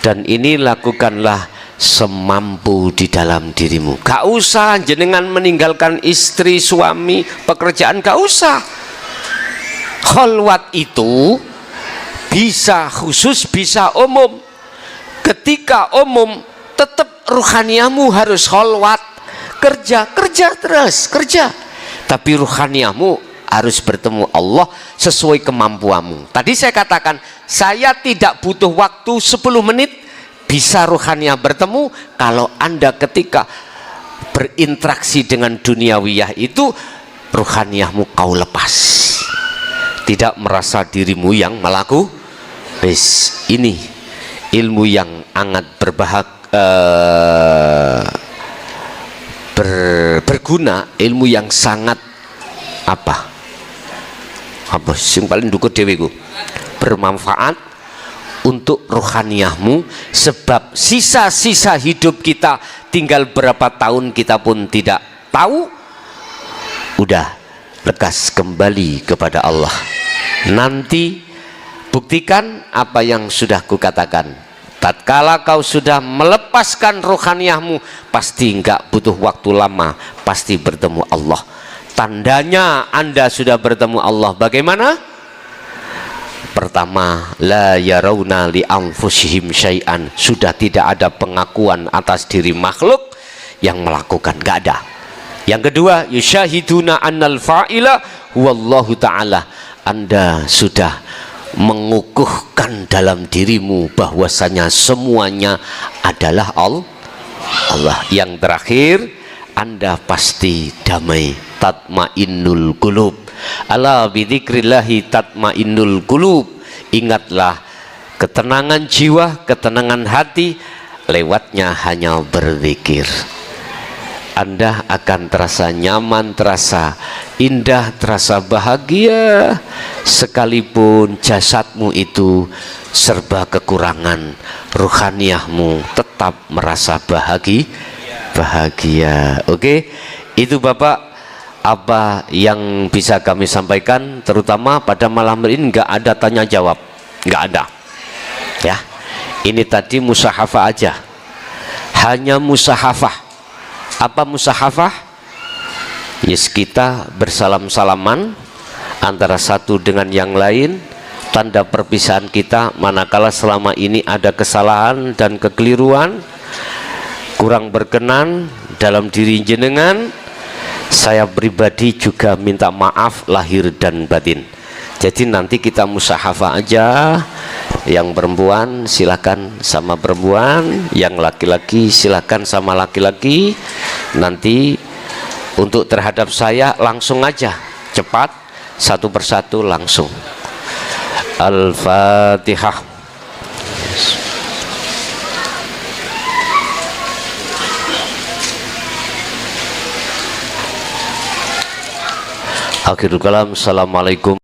Dan ini lakukanlah semampu di dalam dirimu. Gak usah jenengan meninggalkan istri, suami, pekerjaan, gak usah. Khalwat itu bisa khusus, bisa umum. Ketika umum, tetap ruhaniyahmu harus khalwat. Kerja terus, kerja. Tapi ruhaniyahmu harus bertemu Allah sesuai kemampuanmu. Tadi saya katakan, saya tidak butuh waktu 10 menit, bisa ruhaniyah bertemu. Kalau Anda ketika berinteraksi dengan duniawiyah itu, ruhaniyahmu kau lepas. Tidak merasa dirimu yang melaku. Ini ilmu yang sangat berguna, ilmu yang sangat apa sing paling dukut deweku, bermanfaat untuk rohaniyahmu. Sebab sisa-sisa hidup kita tinggal berapa tahun kita pun tidak tahu. Udah lekas kembali kepada Allah. Nanti buktikan apa yang sudah kukatakan. Tatkala kau sudah melepaskan rohaniyahmu, pasti enggak butuh waktu lama, pasti bertemu Allah. Tandanya Anda sudah bertemu Allah bagaimana? Pertama, la yarawna li anfusihim syai'an, sudah tidak ada pengakuan atas diri makhluk yang melakukan, enggak ada. Yang kedua, yusyahiduna annal fa'ila huwallahu ta'ala, Anda sudah mengukuhkan dalam dirimu bahwasanya semuanya adalah Allah. Yang terakhir, Anda pasti damai. Tatmainnul qulub. Ala bidzikrillahi tatmainnul qulub. Ingatlah, ketenangan jiwa, ketenangan hati lewatnya hanya berzikir. Anda akan terasa nyaman, terasa indah, terasa bahagia, sekalipun jasadmu itu serba kekurangan, ruhaniyahmu tetap merasa bahagia. Oke, itu Bapak apa yang bisa kami sampaikan, terutama pada malam ini. Nggak ada tanya jawab, nggak ada ya. Ini tadi musahafah aja, hanya musahafah. Apa musahafah? Yes, kita bersalam-salaman antara satu dengan yang lain, tanda perpisahan kita manakala selama ini ada kesalahan dan kekeliruan, kurang berkenan dalam diri jenengan. Saya pribadi juga minta maaf lahir dan batin. Jadi nanti kita musahafah aja. Yang perempuan silakan sama perempuan, yang laki-laki silakan sama laki-laki. Nanti untuk terhadap saya langsung aja, cepat, satu persatu langsung. Al-Fatihah. Akhirul kalam. Assalamualaikum.